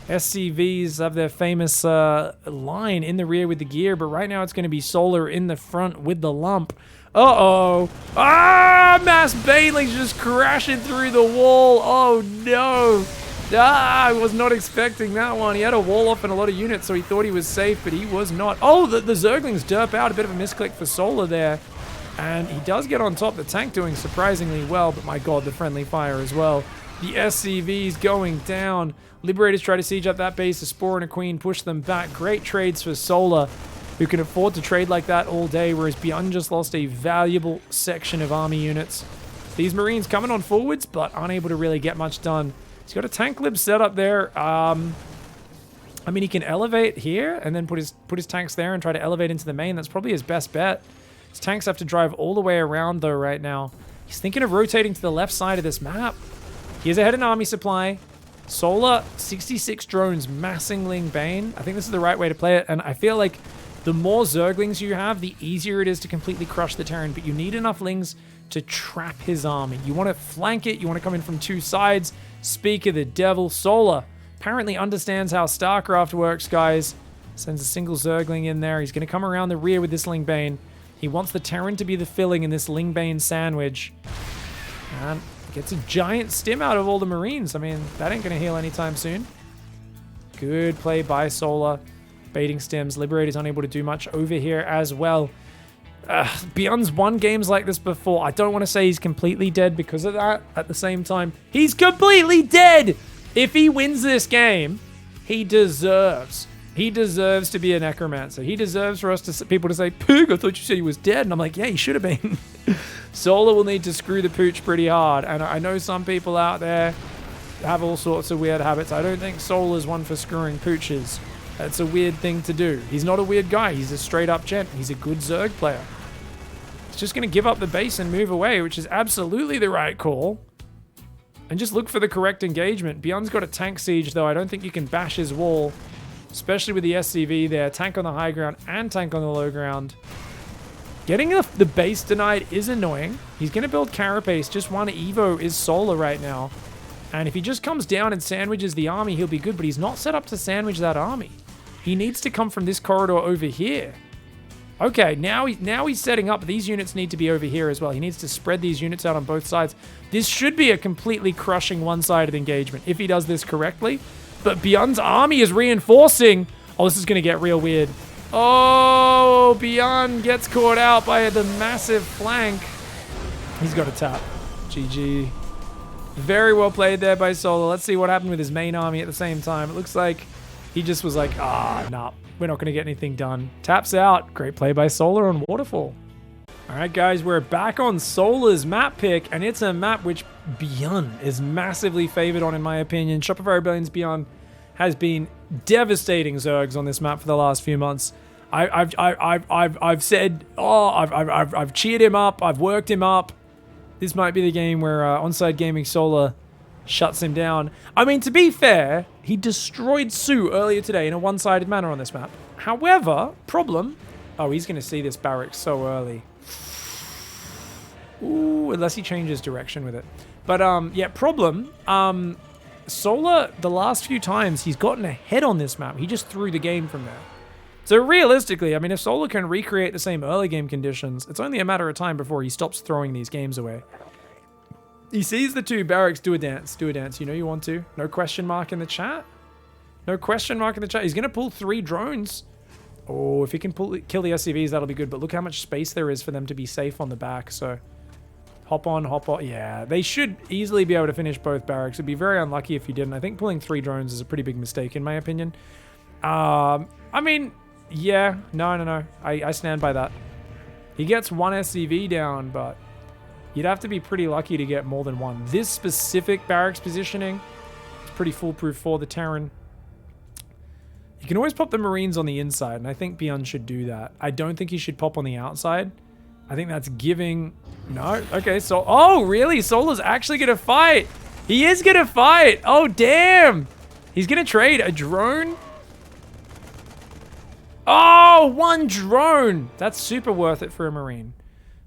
SCVs have their famous line in the rear with the gear, but right now it's going to be Solar in the front with the lump. Uh-oh. Ah, mass banelings just crashing through the wall. Oh, no. Ah, I was not expecting that one. He had a wall off and a lot of units, so he thought he was safe, but he was not. Oh, the Zerglings derp out. A bit of a misclick for Solar there. And he does get on top. The tank doing surprisingly well, but my god, the friendly fire as well. The SCV's going down. Liberators try to siege up that base. A Spore and a Queen push them back. Great trades for Solar, who can afford to trade like that all day, whereas Byun just lost a valuable section of army units. These Marines coming on forwards, but unable to really get much done. He's got a tank lib set up there. I mean, he can elevate here and then put his tanks there and try to elevate into the main. That's probably his best bet. His tanks have to drive all the way around, though, right now. He's thinking of rotating to the left side of this map. He is ahead in army supply. Solar, 66 drones, massing Ling Bane. I think this is the right way to play it, and I feel like the more Zerglings you have, the easier it is to completely crush the Terran, but you need enough Lings to trap his army. You want to flank it, you want to come in from two sides. Speak of the devil, Solar apparently understands how StarCraft works, guys. Sends a single Zergling in there. He's going to come around the rear with this Ling Bane. He wants the Terran to be the filling in this Ling Bane sandwich. And gets a giant stim out of all the Marines. I mean, that ain't going to heal anytime soon. Good play by Solar. Baiting stims. Liberator's unable to do much over here as well. Byun's won games like this before. I don't want to say he's completely dead because of that. At the same time, he's completely dead! If he wins this game, he deserves to be a necromancer. He deserves for us to people to say, Pig, I thought you said he was dead. And I'm like, yeah, he should have been. Solar will need to screw the pooch pretty hard. And I know some people out there have all sorts of weird habits. I don't think Solar's one for screwing pooches. That's a weird thing to do. He's not a weird guy. He's a straight up gent. He's a good Zerg player. He's just going to give up the base and move away, which is absolutely the right call. And just look for the correct engagement. Byun's got a tank siege, though. I don't think you can bash his wall, especially with the SCV there. Tank on the high ground and tank on the low ground. Getting the base denied is annoying. He's going to build Carapace. Just one Evo is Solar right now. And if he just comes down and sandwiches the army, he'll be good. But he's not set up to sandwich that army. He needs to come from this corridor over here. Okay, now he's setting up. These units need to be over here as well. He needs to spread these units out on both sides. This should be a completely crushing one-sided engagement if he does this correctly. But Byun's army is reinforcing. Oh, this is going to get real weird. Oh, Byun gets caught out by the massive flank. He's got a tap. GG. Very well played there by Solar. Let's see what happened with his main army at the same time. It looks like he just was like, nah, we're not going to get anything done. Taps out. Great play by Solar on Waterfall. All right, guys, we're back on Solar's map pick, and it's a map which Byun is massively favored on, in my opinion. Shopify Rebellion's Byun has been devastating Zergs on this map for the last few months. I've said, I've cheered him up, I've worked him up. This might be the game where Onside Gaming Solar shuts him down. I mean, to be fair, he destroyed Sue earlier today in a one-sided manner on this map. However, problem... Oh, he's going to see this barracks so early. Ooh, unless he changes direction with it. But, yeah, problem. Solar, the last few times, he's gotten ahead on this map. He just threw the game from there. So realistically, I mean, if Solar can recreate the same early game conditions, it's only a matter of time before he stops throwing these games away. He sees the two barracks. Do a dance. Do a dance. You know you want to. No question mark in the chat. No question mark in the chat. He's going to pull 3 drones. Oh, if he can kill the SCVs, that'll be good. But look how much space there is for them to be safe on the back. So hop on, hop on. Yeah, they should easily be able to finish both barracks. It'd be very unlucky if you didn't. I think pulling 3 drones is a pretty big mistake, in my opinion. I mean... Yeah, no. I stand by that. He gets 1 SCV down, but you'd have to be pretty lucky to get more than 1. This specific barracks positioning is pretty foolproof for the Terran. You can always pop the Marines on the inside, and I think Byun should do that. I don't think he should pop on the outside. I think that's giving... No? Okay, so... Oh, really? Solar's actually going to fight! He is going to fight! Oh, damn! He's going to trade a drone... Oh, 1 drone. That's super worth it for a Marine.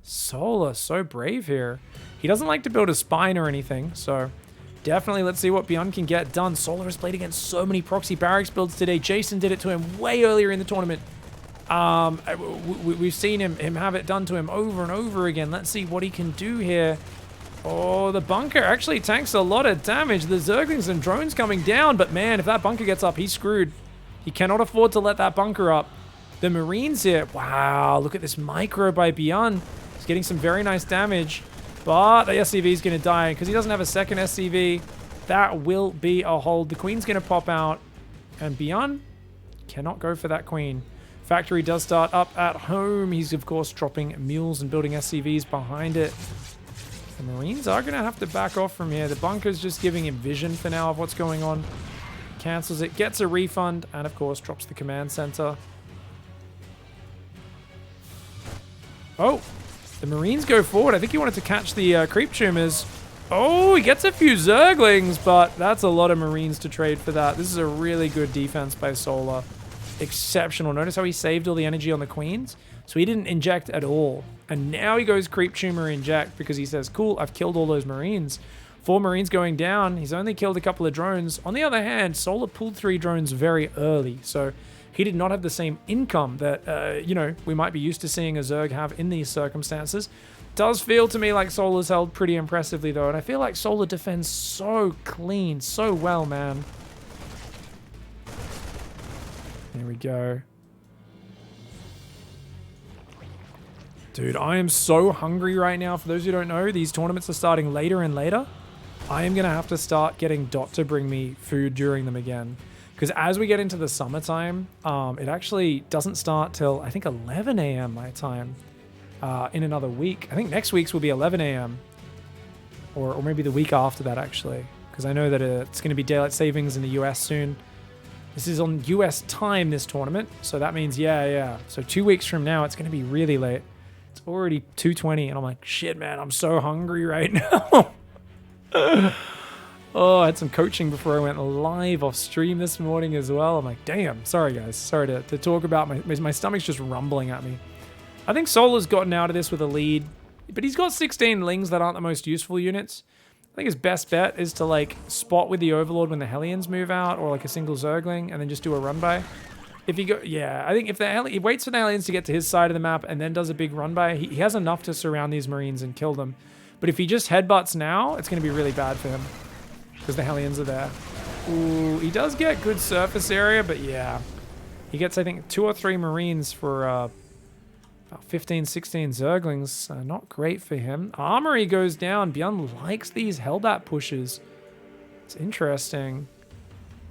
Solar, so brave here. He doesn't like to build a spine or anything, so definitely let's see what Byun can get done. Solar has played against so many proxy barracks builds today. Jason did it to him way earlier in the tournament. We've seen him have it done to him over and over again. Let's see what he can do here. Oh, the bunker actually tanks a lot of damage. The Zerglings and drones coming down, but man, if that bunker gets up, he's screwed. He cannot afford to let that bunker up. The Marines here. Wow, look at this micro by Byun. He's getting some very nice damage. But the SCV is going to die because he doesn't have a second SCV. That will be a hold. The queen's going to pop out. And Byun cannot go for that queen. Factory does start up at home. He's, of course, dropping mules and building SCVs behind it. The Marines are going to have to back off from here. The bunker's just giving him vision for now of what's going on. Cancels it, gets a refund, and, of course, drops the command center. Oh! The Marines go forward. I think he wanted to catch the creep tumors. Oh, he gets a few Zerglings, but that's a lot of Marines to trade for that. This is a really good defense by Solar. Exceptional. Notice how he saved all the energy on the queens? So he didn't inject at all. And now he goes creep tumor inject because he says, cool, I've killed all those Marines. 4 Marines going down. He's only killed a couple of drones. On the other hand, Solar pulled 3 drones very early. So he did not have the same income that, you know, we might be used to seeing a Zerg have in these circumstances. Does feel to me like Solar's held pretty impressively, though. And I feel like Solar defends so clean, so well, man. There we go. Dude, I am so hungry right now. For those who don't know, these tournaments are starting later and later. I am going to have to start getting Dot to bring me food during them again. Because as we get into the summertime, it actually doesn't start till, I think, 11 a.m. my time in another week. I think next week's will be 11 a.m. Or maybe the week after that, actually. Because I know that it's going to be daylight savings in the US soon. This is on US time, this tournament. So that means, yeah. So 2 weeks from now, it's going to be really late. It's already 2:20, and I'm like, shit, man, I'm so hungry right now. Oh, I had some coaching before I went live off stream this morning as well. I'm like, damn, sorry, guys. Sorry to talk about my stomach's just rumbling at me. I think Solar's gotten out of this with a lead, but he's got 16 Lings that aren't the most useful units. I think his best bet is to, like, spot with the Overlord when the Hellions move out, or, like, a single Zergling, and then just do a run-by. If he go, yeah, I think if he waits for the Hellions to get to his side of the map and then does a big run-by, he has enough to surround these Marines and kill them. But if he just headbutts now, it's going to be really bad for him. Because the Hellions are there. Ooh, he does get good surface area, but yeah. He gets, I think, 2 or 3 Marines for about 15, 16 Zerglings. Not great for him. Armory goes down. Byun likes these Hellbat pushes. It's interesting.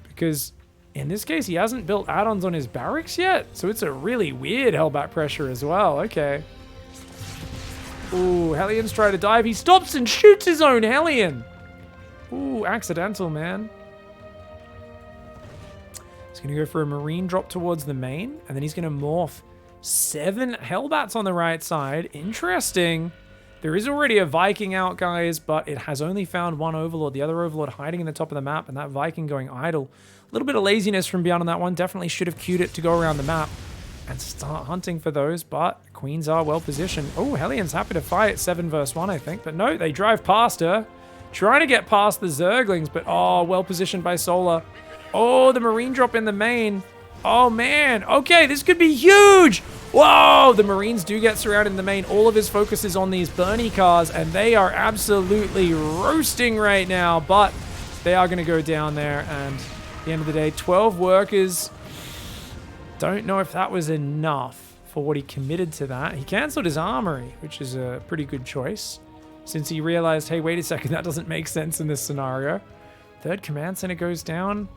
Because in this case, he hasn't built add-ons on his barracks yet. So it's a really weird Hellbat pressure as well. Okay. Ooh, Hellions try to dive. He stops and shoots his own Hellion. Ooh, accidental, man. He's going to go for a Marine drop towards the main, and then he's going to morph 7 Hellbats on the right side. Interesting. There is already a Viking out, guys, but it has only found 1 Overlord. The other Overlord hiding in the top of the map, and that Viking going idle. A little bit of laziness from Byun on that one. Definitely should have queued it to go around the map and start hunting for those, but Queens are well positioned. Oh, Hellion's happy to fight 7 versus 1, I think, but no, they drive past her. Trying to get past the Zerglings, but oh, well positioned by Solar. Oh, the Marine drop in the main. Oh, man. Okay, this could be huge. Whoa, the Marines do get surrounded in the main. All of his focus is on these Bernie cars, and they are absolutely roasting right now, but they are going to go down there, and at the end of the day, 12 workers. Don't know if that was enough for what he committed to that. He cancelled his armory, which is a pretty good choice, since he realized, hey, wait a second, that doesn't make sense in this scenario. 3rd command center goes down.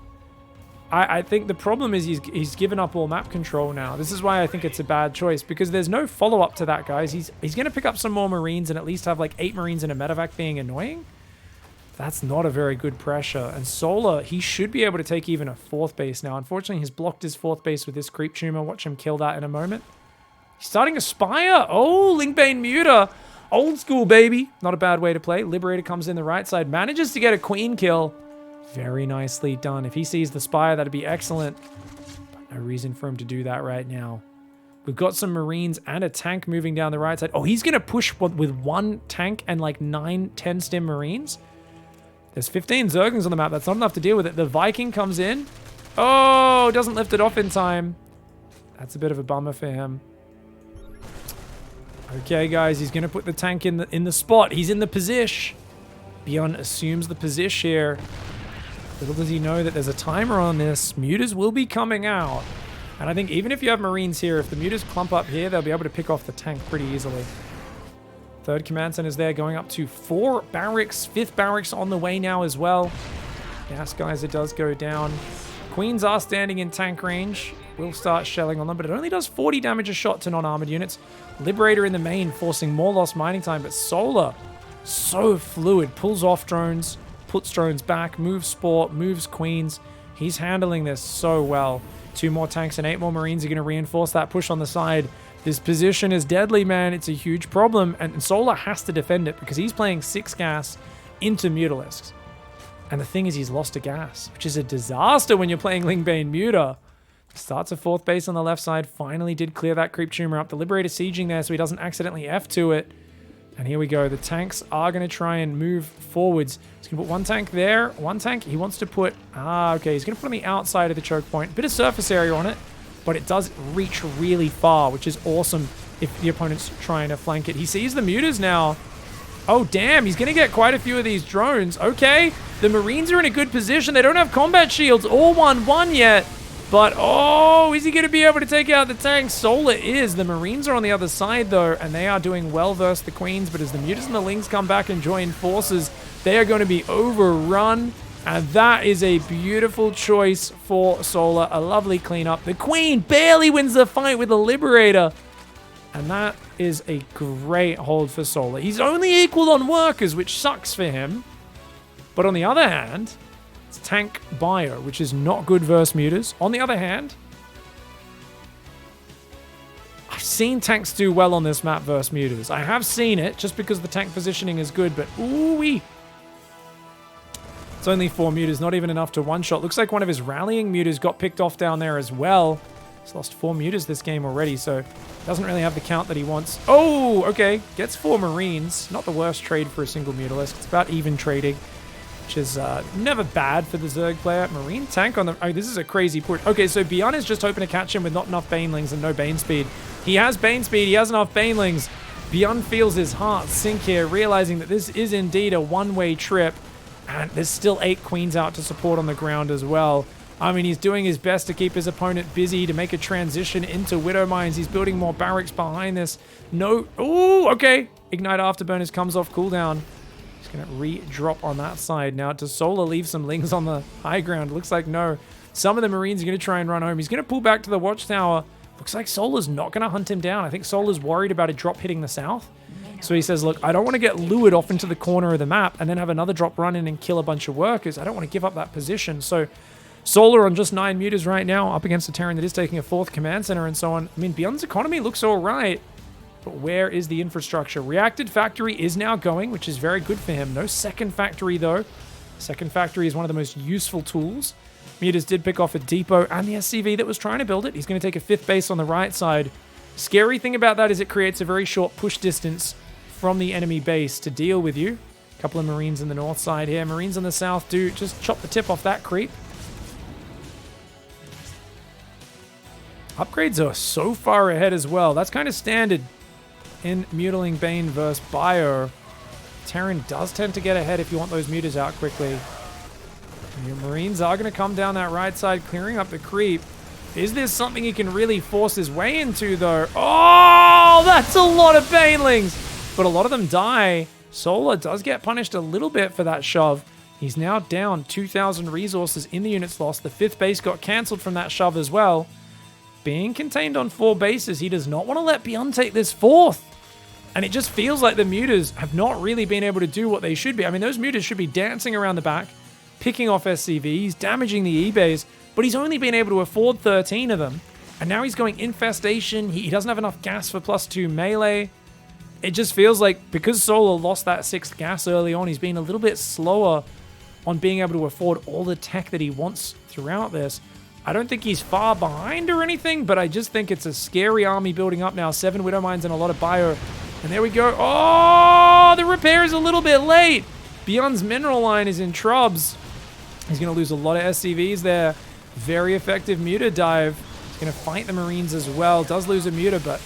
I think the problem is he's given up all map control now. This is why I think it's a bad choice, because there's no follow-up to that, guys. He's going to pick up some more Marines and at least have like 8 Marines in a medevac being annoying. That's not a very good pressure. And Solar, he should be able to take even a 4th base now. Unfortunately, he's blocked his 4th base with this creep tumor. Watch him kill that in a moment. He's starting a Spire. Oh, Linkbane Muta. Old school, baby. Not a bad way to play. Liberator comes in the right side. Manages to get a queen kill. Very nicely done. If he sees the Spire, that'd be excellent. But no reason for him to do that right now. We've got some Marines and a tank moving down the right side. Oh, he's going to push with 1 tank and like 9, 10 stim Marines. There's 15 Zerglings on the map. That's not enough to deal with it. The Viking comes in. Oh, doesn't lift it off in time. That's a bit of a bummer for him. Okay, guys, he's going to put the tank in the spot. He's in the position. Byun assumes the position here. Little does he know that there's a timer on this. Mutas will be coming out. And I think even if you have Marines here, if the Mutas clump up here, they'll be able to pick off the tank pretty easily. Third command center is there, going up to 4 barracks. 5th barracks on the way now as well. Gas Geyser does go down. Queens are standing in tank range. We'll start shelling on them, but it only does 40 damage a shot to non-armored units. Liberator in the main, forcing more lost mining time, but Solar, so fluid. Pulls off drones, puts drones back, moves Sport, moves Queens. He's handling this so well. 2 more tanks and 8 more Marines are going to reinforce that push on the side. This position is deadly, man. It's a huge problem, and Solar has to defend it because he's playing 6 gas into Mutalisks. And the thing is, he's lost a gas, which is a disaster when you're playing Lingbane Muta. Starts a 4th base on the left side. Finally did clear that creep tumor up. The Liberator sieging there so he doesn't accidentally F2 it. And here we go. The tanks are going to try and move forwards. He's going to put 1 tank there. 1 tank he wants to put... okay. He's going to put on the outside of the choke point. Bit of surface area on it, but it does reach really far, which is awesome if the opponent's trying to flank it. He sees the mutas now. Oh, damn. He's going to get quite a few of these drones. Okay. The Marines are in a good position. They don't have combat shields or 1-1 yet. But, oh, is he going to be able to take out the tanks? Solar is. The Marines are on the other side, though, and they are doing well versus the Queens. But as the Mutas and the Lings come back and join forces, they are going to be overrun. And that is a beautiful choice for Solar. A lovely cleanup. The Queen barely wins the fight with the Liberator. And that is a great hold for Solar. He's only equal on workers, which sucks for him. But on the other hand... it's tank bio, which is not good versus mutas. On the other hand, I've seen tanks do well on this map versus mutas. I have seen it just because the tank positioning is good, but ooh-wee. It's only 4 mutas, not even enough to one-shot. Looks like one of his rallying mutas got picked off down there as well. He's lost 4 mutas this game already, so doesn't really have the count that he wants. Oh, okay. Gets 4 Marines. Not the worst trade for a single Mutalisk. It's about even trading, which is never bad for the Zerg player. Marine tank on the... oh, this is a crazy push. Okay, so Byun is just hoping to catch him with not enough Banelings and no Bane speed. He has Bane speed. He has enough Banelings. Byun feels his heart sink here, realizing that this is indeed a one-way trip. And there's still 8 Queens out to support on the ground as well. I mean, he's doing his best to keep his opponent busy, to make a transition into Widow Mines. He's building more barracks behind this. No... ooh, okay. Ignite Afterburners comes off cooldown. Going to re-drop on that side. Now, does Solar leave some Lings on the high ground? Looks like no. Some of the Marines are going to try and run home. He's going to pull back to the Watchtower. Looks like Solar's not going to hunt him down. I think Solar's worried about a drop hitting the south. So he says, look, I don't want to get lured off into the corner of the map and then have another drop run in and kill a bunch of workers. I don't want to give up that position. So Solar on just 9 mutas right now, up against a Terran that is taking a 4th command center and so on. I mean, Byun's economy looks all right. But where is the infrastructure? Reacted factory is now going, which is very good for him. No second factory, though. Second factory is one of the most useful tools. Mutas did pick off a depot and the SCV that was trying to build it. He's going to take a 5th base on the right side. Scary thing about that is it creates a very short push distance from the enemy base to deal with you. A couple of Marines in the north side here. Marines on the south do just chop the tip off that creep. Upgrades are so far ahead as well. That's kind of standard in Mutiling Bane versus Bio. Terran does tend to get ahead if you want those mutas out quickly. And your Marines are going to come down that right side, clearing up the creep. Is this something he can really force his way into, though? Oh, that's a lot of Banelings! But a lot of them die. Solar does get punished a little bit for that shove. He's now down 2,000 resources in the units lost. The 5th base got cancelled from that shove as well. Being contained on 4 bases, he does not want to let Byun take this 4th. And it just feels like the mutas have not really been able to do what they should be. I mean, those mutas should be dancing around the back, picking off SCVs, damaging the E-bays, but he's only been able to afford 13 of them. And now he's going Infestation. He doesn't have enough gas for +2 melee. It just feels like because Solar lost that 6th gas early on, he's been a little bit slower on being able to afford all the tech that he wants throughout this. I don't think he's far behind or anything, but I just think it's a scary army building up now. 7 Widow Mines and a lot of bio. And there we go. Oh, the repair is a little bit late. Byun's mineral line is in trubs. He's going to lose a lot of SCVs there. Very effective muta dive. He's going to fight the Marines as well. Does lose a muta, but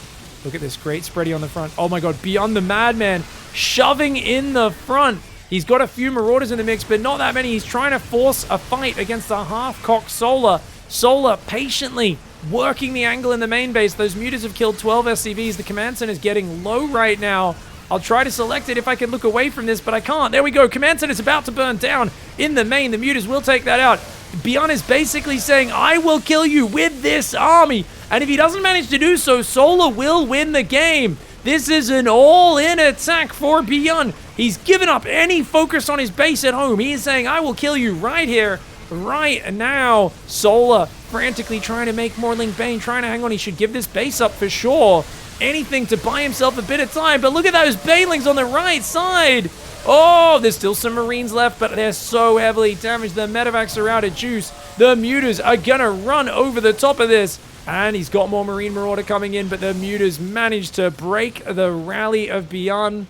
look at this great spready on the front. Oh my god, Byun the Madman shoving in the front. He's got a few Marauders in the mix, but not that many. He's trying to force a fight against a half-cocked Solar. Solar patiently working the angle in the main base. Those mutas have killed 12 SCVs. The command center is getting low right now. I'll try to select it if I can look away from this, but I can't. There we go. Command Center is about to burn down in the main. The Mutas will take that out. Byun is basically saying, I will kill you with this army. And if he doesn't manage to do so, Solar will win the game. This is an all-in attack for Byun. He's given up any focus on his base at home. He is saying, I will kill you right here, right now. Solar frantically trying to make more Link Bane, trying to hang on. He should give this base up for sure. Anything to buy himself a bit of time. But look at those Banelings on the right side. Oh, there's still some Marines left, but they're so heavily damaged. The Medivacs are out of juice. The Mutas are going to run over the top of this. And he's got more Marine Marauder coming in, but the Mutas managed to break the rally of Byun.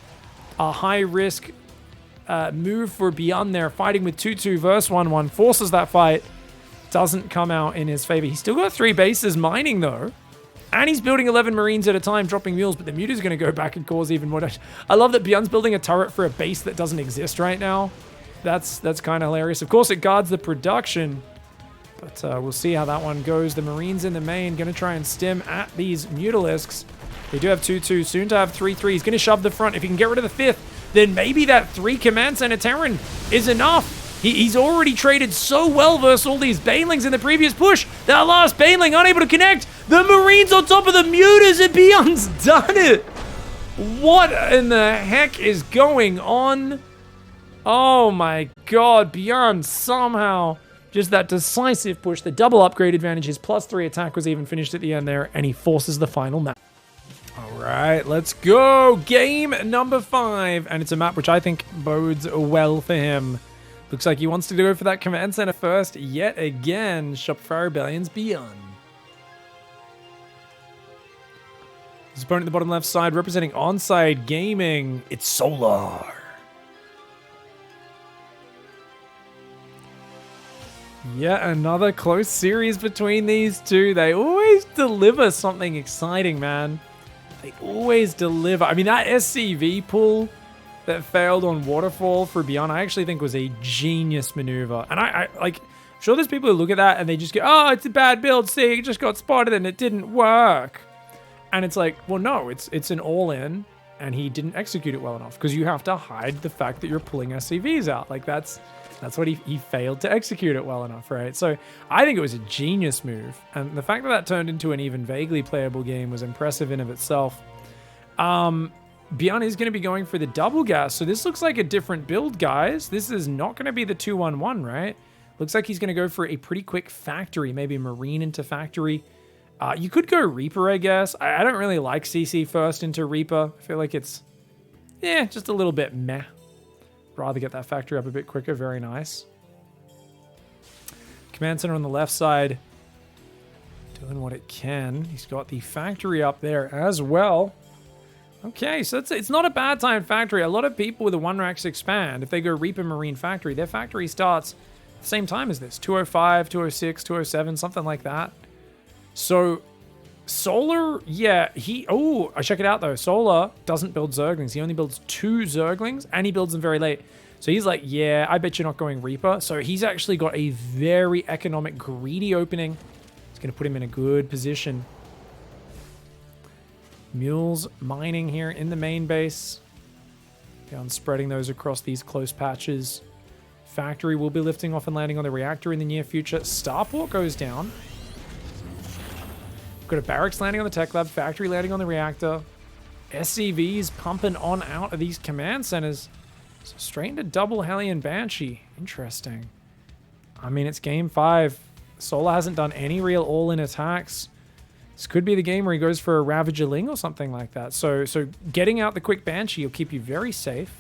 A high-risk move for Byun there, fighting with 2-2 versus 1-1. Forces that fight. Doesn't come out in his favor. He's still got 3 bases mining, though. And he's building 11 Marines at a time, dropping mules, but the Muta's going to go back and cause even more damage. I love that Byun's building a turret for a base that doesn't exist right now. That's kind of hilarious. Of course, it guards the production. But we'll see how that one goes. The Marines in the main going to try and stim at these Mutalisks. They do have 2-2, soon to have 3-3. He's going to shove the front. If he can get rid of the 5th, then maybe that 3 Command Center Terran is enough. He's already traded so well versus all these Banelings in the previous push. That last Baneling unable to connect. The Marines on top of the Mutas, and Byun's done it. What in the heck is going on? Oh my god, Byun somehow... Just that decisive push, the double upgrade advantage, his +3 attack was even finished at the end there, and he forces the final map. All right, let's go. Game number 5, and it's a map which I think bodes well for him. Looks like he wants to go for that command center first yet again. Shopify Rebellion's Byun. His opponent at the bottom left side representing Onside Gaming. It's Solar. Yet another close series between these two. They always deliver something exciting, man. They always deliver. I mean, that SCV pull that failed on Waterfall for Byun, I actually think was a genius maneuver. And I like, I'm sure there's people who look at that and they just go, oh, it's a bad build. See, it just got spotted and it didn't work. And it's like, well, no, it's an all-in and he didn't execute it well enough because you have to hide the fact that you're pulling SCVs out. Like, that's what he failed to execute it well enough, right? So I think it was a genius move. And the fact that that turned into an even vaguely playable game was impressive in of itself. Byun is going to be going for the double gas. So this looks like a different build, guys. This is not going to be the 2-1-1, right? Looks like he's going to go for a pretty quick factory, maybe Marine into factory. You could go Reaper, I guess. I don't really like CC first into Reaper. I feel like it's, yeah, just a little bit meh. Rather get that factory up a bit quicker. Very nice. Command center on the left side doing what it can. He's got the factory up there as well. Okay, so it's not a bad time factory. A lot of people with the 1-racks expand. If they go Reaper Marine Factory, their factory starts at the same time as this. 205, 206, 207, something like that. So Solar, yeah, I check it out though. Solar doesn't build Zerglings. He only builds 2 Zerglings and he builds them very late. So he's like, yeah, I bet you're not going Reaper. So he's actually got a very economic, greedy opening. It's going to put him in a good position. Mules mining here in the main base. Down spreading those across these close patches. Factory will be lifting off and landing on the reactor in the near future. Starport goes down. Got a barracks landing on the tech lab, factory landing on the reactor. SCVs pumping on out of these command centers. So straight into double Hellion Banshee. Interesting. I mean, it's game 5. Solar hasn't done any real all-in attacks. This could be the game where he goes for a Ravager Ling or something like that. So getting out the quick Banshee will keep you very safe.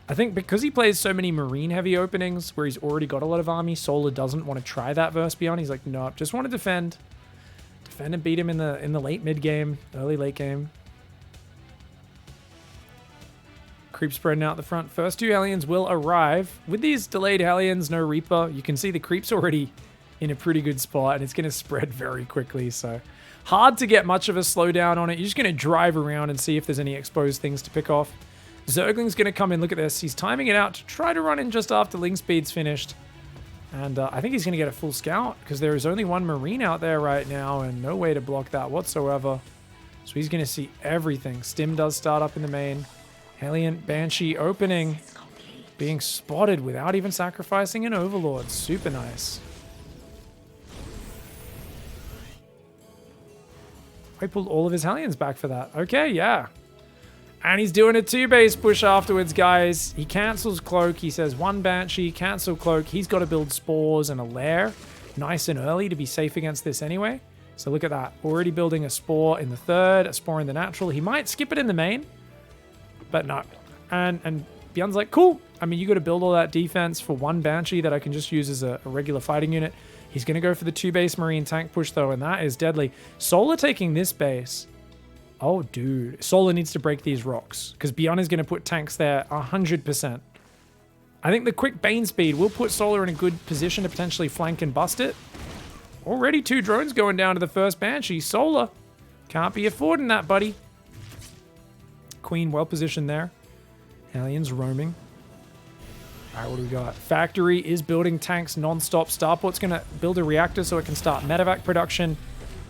I think because he plays so many Marine-heavy openings where he's already got a lot of army, Solar doesn't want to try that verse Byun. He's like, no, just want to defend. Defend and beat him in the late mid game, early late game. Creep spreading out the front. First 2 Hellions will arrive. With these delayed Hellions, no Reaper, you can see the creep's already in a pretty good spot and it's going to spread very quickly. So hard to get much of a slowdown on it. You're just going to drive around and see if there's any exposed things to pick off. Zergling's going to come in. Look at this. He's timing it out to try to run in just after Ling Speed's finished. And I think he's going to get a full scout because there is only 1 Marine out there right now and no way to block that whatsoever. So he's going to see everything. Stim does start up in the main. Hellion Banshee opening. Being spotted without even sacrificing an Overlord. Super nice. I pulled all of his Hellions back for that. Okay, yeah. And he's doing a 2-base push afterwards, guys. He cancels Cloak. He says 1 Banshee, cancel Cloak. He's got to build Spores and a Lair nice and early to be safe against this anyway. So look at that. Already building a Spore in the 3rd, a Spore in the natural. He might skip it in the main, but no. And Byun's like, cool. I mean, you got to build all that defense for 1 Banshee that I can just use as a regular fighting unit. He's going to go for the 2-base Marine tank push, though, and that is deadly. Solar taking this base. Oh, dude. Solar needs to break these rocks because Byun is going to put tanks there 100%. I think the quick Bane speed will put Solar in a good position to potentially flank and bust it. Already 2 drones going down to the first Banshee. Solar can't be affording that, buddy. Queen well positioned there. Hellions roaming. All right, what do we got? Factory is building tanks non-stop. Starport's going to build a reactor so it can start medevac production.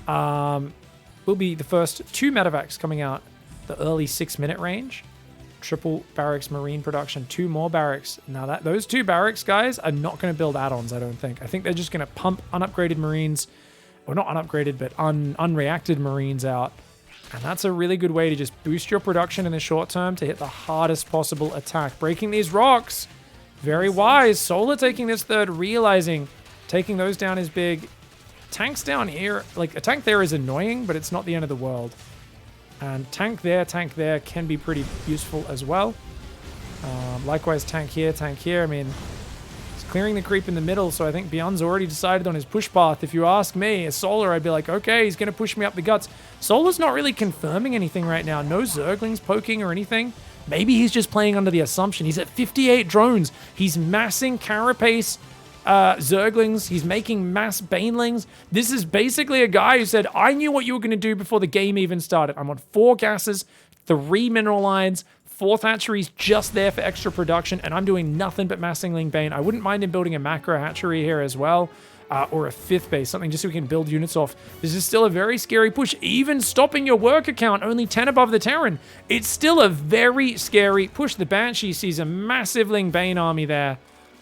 Will be the first 2 medevacs coming out the early 6-minute range. Triple barracks marine production, 2 more barracks. Now those 2 barracks, guys, are not going to build add-ons, I don't think. I think they're just going to pump unupgraded marines, or not unupgraded, but unreacted marines out. And that's a really good way to just boost your production in the short term to hit the hardest possible attack. Breaking these rocks. Very wise. Solar taking this 3rd, realizing taking those down is big. Tanks down here, like a tank there is annoying, but it's not the end of the world. And tank there can be pretty useful as well. Likewise, tank here. I mean, it's clearing the creep in the middle, so I think Byun's already decided on his push path. If you ask me, as Solar, I'd be like, okay, he's going to push me up the guts. Solar's not really confirming anything right now. No Zerglings poking or anything. Maybe he's just playing under the assumption. He's at 58 drones. He's massing Carapace Zerglings. He's making mass Banelings. This is basically a guy who said, I knew what you were going to do before the game even started. I'm on 4 gases, 3 mineral lines, 4th hatcheries just there for extra production, and I'm doing nothing but massing Ling Bane. I wouldn't mind him building a macro hatchery here as well, or a 5th base, something just so we can build units off. This is still a very scary push. Even stopping your worker count, only 10 above the Terran, it's still a very scary push. The Banshee sees a massive Ling Bane army there.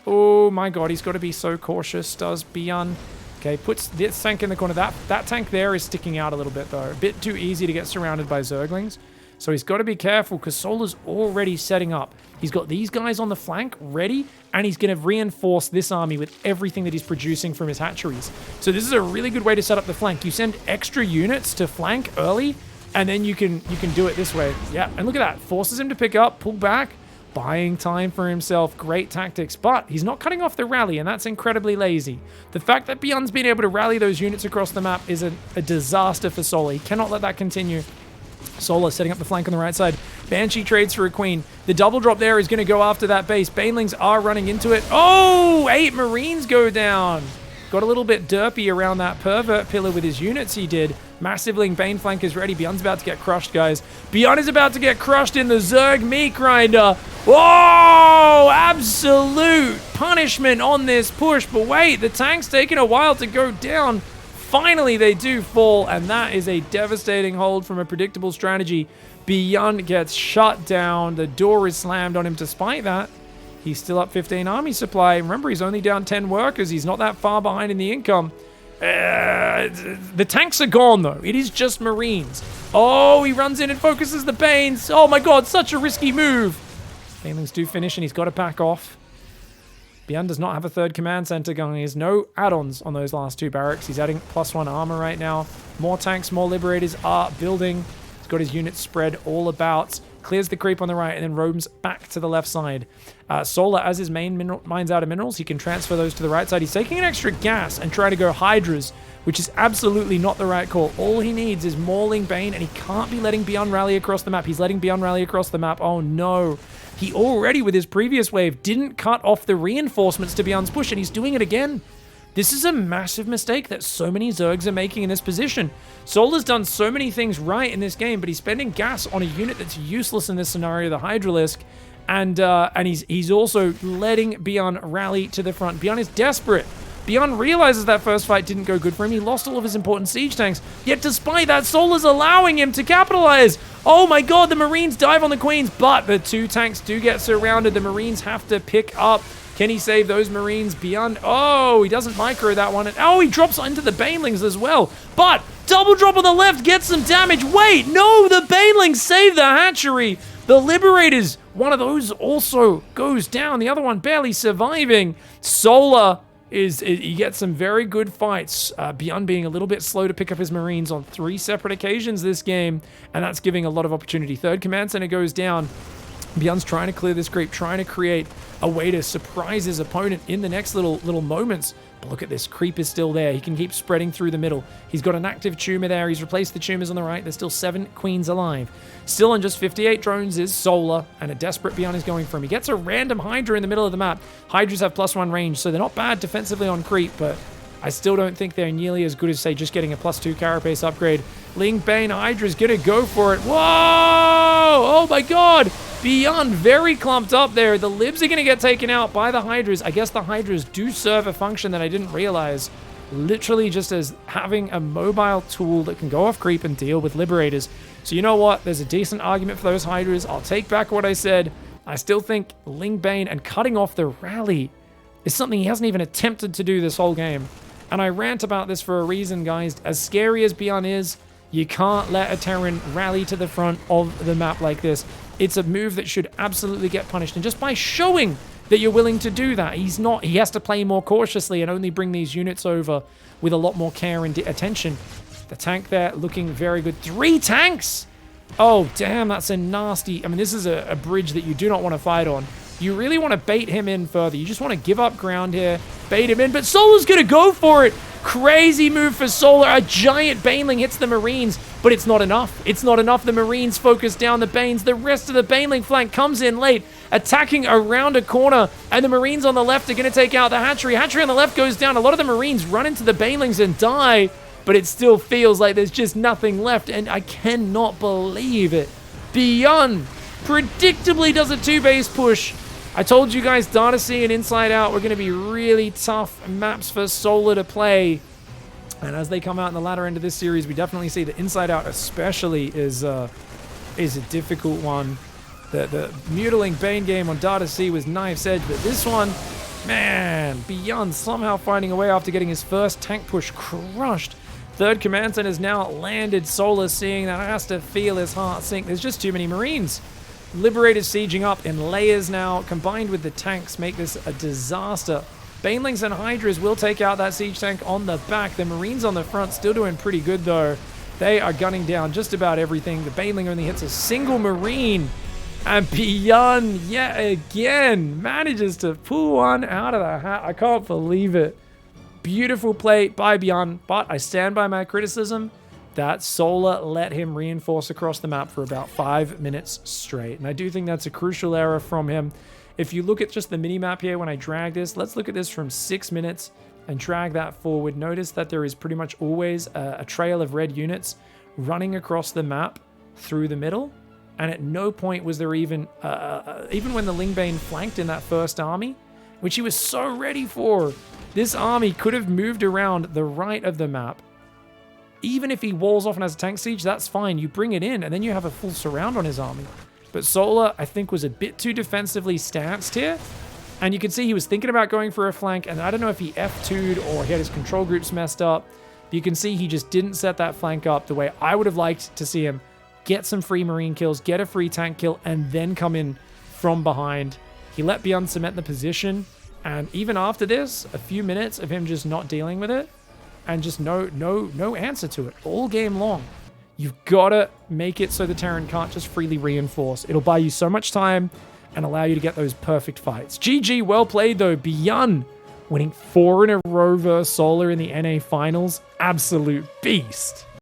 Oh my god, he's got to be so cautious, does Byun. Okay, puts this tank in the corner. That tank there is sticking out a little bit, though. A bit too easy to get surrounded by Zerglings. So he's got to be careful because Solar's already setting up. He's got these guys on the flank ready, and he's going to reinforce this army with everything that he's producing from his hatcheries. So this is a really good way to set up the flank. You send extra units to flank early, and then you can do it this way. Yeah, and look at that. Forces him to pick up, pull back, buying time for himself. Great tactics, but he's not cutting off the rally, and that's incredibly lazy. The fact that Byun's been able to rally those units across the map is a disaster for Solar. He cannot let that continue. Solar setting up the flank on the right side. Banshee trades for a queen. The double drop there is going to go after that base. Banelings are running into it. Oh, 8 Marines go down. Got a little bit derpy around that pervert pillar with his units he did. Massive Ling Bane flank is ready. Byun's about to get crushed, guys. Byun is about to get crushed in the Zerg meat grinder. Whoa! Absolute punishment on this push. But wait, the tank's taking a while to go down. Finally, they do fall, and that is a devastating hold from a predictable strategy. Byun gets shut down. The door is slammed on him. Despite that, he's still up 15 army supply. Remember, he's only down 10 workers. He's not that far behind in the income. The tanks are gone, though. It is just Marines. Oh, he runs in and focuses the Banes. Oh, my God, such a risky move. Banelings do finish, and he's got to back off. Byun does not have a 3rd command center going. He has no add-ons on those last 2 barracks. He's adding +1 armor right now. More tanks, more liberators are building. He's got his units spread all about. Clears the creep on the right and then roams back to the left side. Solar, as his main mines out of minerals, he can transfer those to the right side. He's taking an extra gas and trying to go Hydras, which is absolutely not the right call. All he needs is more Ling Bane, and he can't be letting Byun rally across the map. He's letting Byun rally across the map. Oh, no. He already, with his previous wave, didn't cut off the reinforcements to Byun's push, and he's doing it again. This is a massive mistake that so many Zergs are making in this position. Solar's done so many things right in this game, but he's spending gas on a unit that's useless in this scenario, the Hydralisk, and he's also letting Byun rally to the front. Byun is desperate. Byun realizes that first fight didn't go good for him. He lost all of his important siege tanks. Yet despite that, Solar's allowing him to capitalize. Oh my god, the Marines dive on the Queens, but the 2 tanks do get surrounded. The Marines have to pick up. Can he save those Marines? Byun, oh, he doesn't micro that one. And, oh, he drops into the Banelings as well. But double drop on the left gets some damage. Wait, no, the Banelings save the hatchery. The Liberators, one of those also goes down. The other one barely surviving. Solar he gets some very good fights. Byun being a little bit slow to pick up his Marines on 3 separate occasions this game, and that's giving a lot of opportunity. 3rd command center goes down. Byun's trying to clear this creep, trying to create a way to surprise his opponent in the next little moments. But look at this, creep is still there. He can keep spreading through the middle. He's got an active tumor there. He's replaced the tumors on the right. There's still 7 queens alive. Still on just 58 drones is Solar, and a desperate Byun is going for him. He gets a random Hydra in the middle of the map. Hydras have +1 range, so they're not bad defensively on creep, but I still don't think they're nearly as good as, say, just getting a +2 carapace upgrade. Ling Bane Hydra's gonna go for it. Whoa! Oh my god! Byun very clumped up there. The Libs are gonna get taken out by the Hydras. I guess the Hydras do serve a function that I didn't realize. Literally just as having a mobile tool that can go off creep and deal with Liberators. So you know what? There's a decent argument for those Hydras. I'll take back what I said. I still think Ling Bane and cutting off the rally is something he hasn't even attempted to do this whole game. And I rant about this for a reason, guys. As scary as Byun is, you can't let a Terran rally to the front of the map like this. It's a move that should absolutely get punished. And just by showing that you're willing to do that, he has to play more cautiously and only bring these units over with a lot more care and attention. The tank there looking very good. 3 tanks! Oh, damn, that's a nasty... I mean, this is a bridge that you do not want to fight on. You really want to bait him in further. You just want to give up ground here, bait him in, but Solar's going to go for it. Crazy move for Solar. A giant Baneling hits the Marines, but it's not enough. It's not enough. The Marines focus down the Banes. The rest of the Baneling flank comes in late, attacking around a corner, and the Marines on the left are going to take out the hatchery. Hatchery on the left goes down. A lot of the Marines run into the Banelings and die, but it still feels like there's just nothing left, and I cannot believe it. Byun predictably does a 2-base push. I told you guys Data C and Inside Out were going to be really tough maps for Solar to play. And as they come out in the latter end of this series, we definitely see that Inside Out especially is a difficult one. The Mutiling Bane game on Data C was knife's edge, but this one, man, Byun somehow finding a way after getting his first tank push crushed. 3rd command center has now landed. Solar seeing that has to feel his heart sink. There's just too many Marines. Liberators sieging up in layers now, combined with the tanks, make this a disaster. Banelings and Hydras will take out that siege tank on the back. The Marines on the front still doing pretty good, though. They are gunning down just about everything. The Baneling only hits a single Marine. And Byun, yet again, manages to pull one out of the hat. I can't believe it. Beautiful play by Byun, but I stand by my criticism that Solar let him reinforce across the map for about 5 minutes straight. And I do think that's a crucial error from him. If you look at just the mini-map here when I drag this, let's look at this from 6 minutes and drag that forward. Notice that there is pretty much always a trail of red units running across the map through the middle. And at no point was there even when the Lingbane flanked in that first army, which he was so ready for, this army could have moved around the right of the map. Even if he walls off and has a tank siege, that's fine. You bring it in, and then you have a full surround on his army. But Solar, I think, was a bit too defensively stanced here. And you can see he was thinking about going for a flank, and I don't know if he F2'd or he had his control groups messed up. But you can see he just didn't set that flank up the way I would have liked to see him get some free Marine kills, get a free tank kill, and then come in from behind. He let Byun cement the position, and even after this, a few minutes of him just not dealing with it, and just no answer to it all game long. You've got to make it so the Terran can't just freely reinforce. It'll buy you so much time and allow you to get those perfect fights. GG, well played though. Byun winning 4 in a row versus Solar in the NA finals. Absolute beast.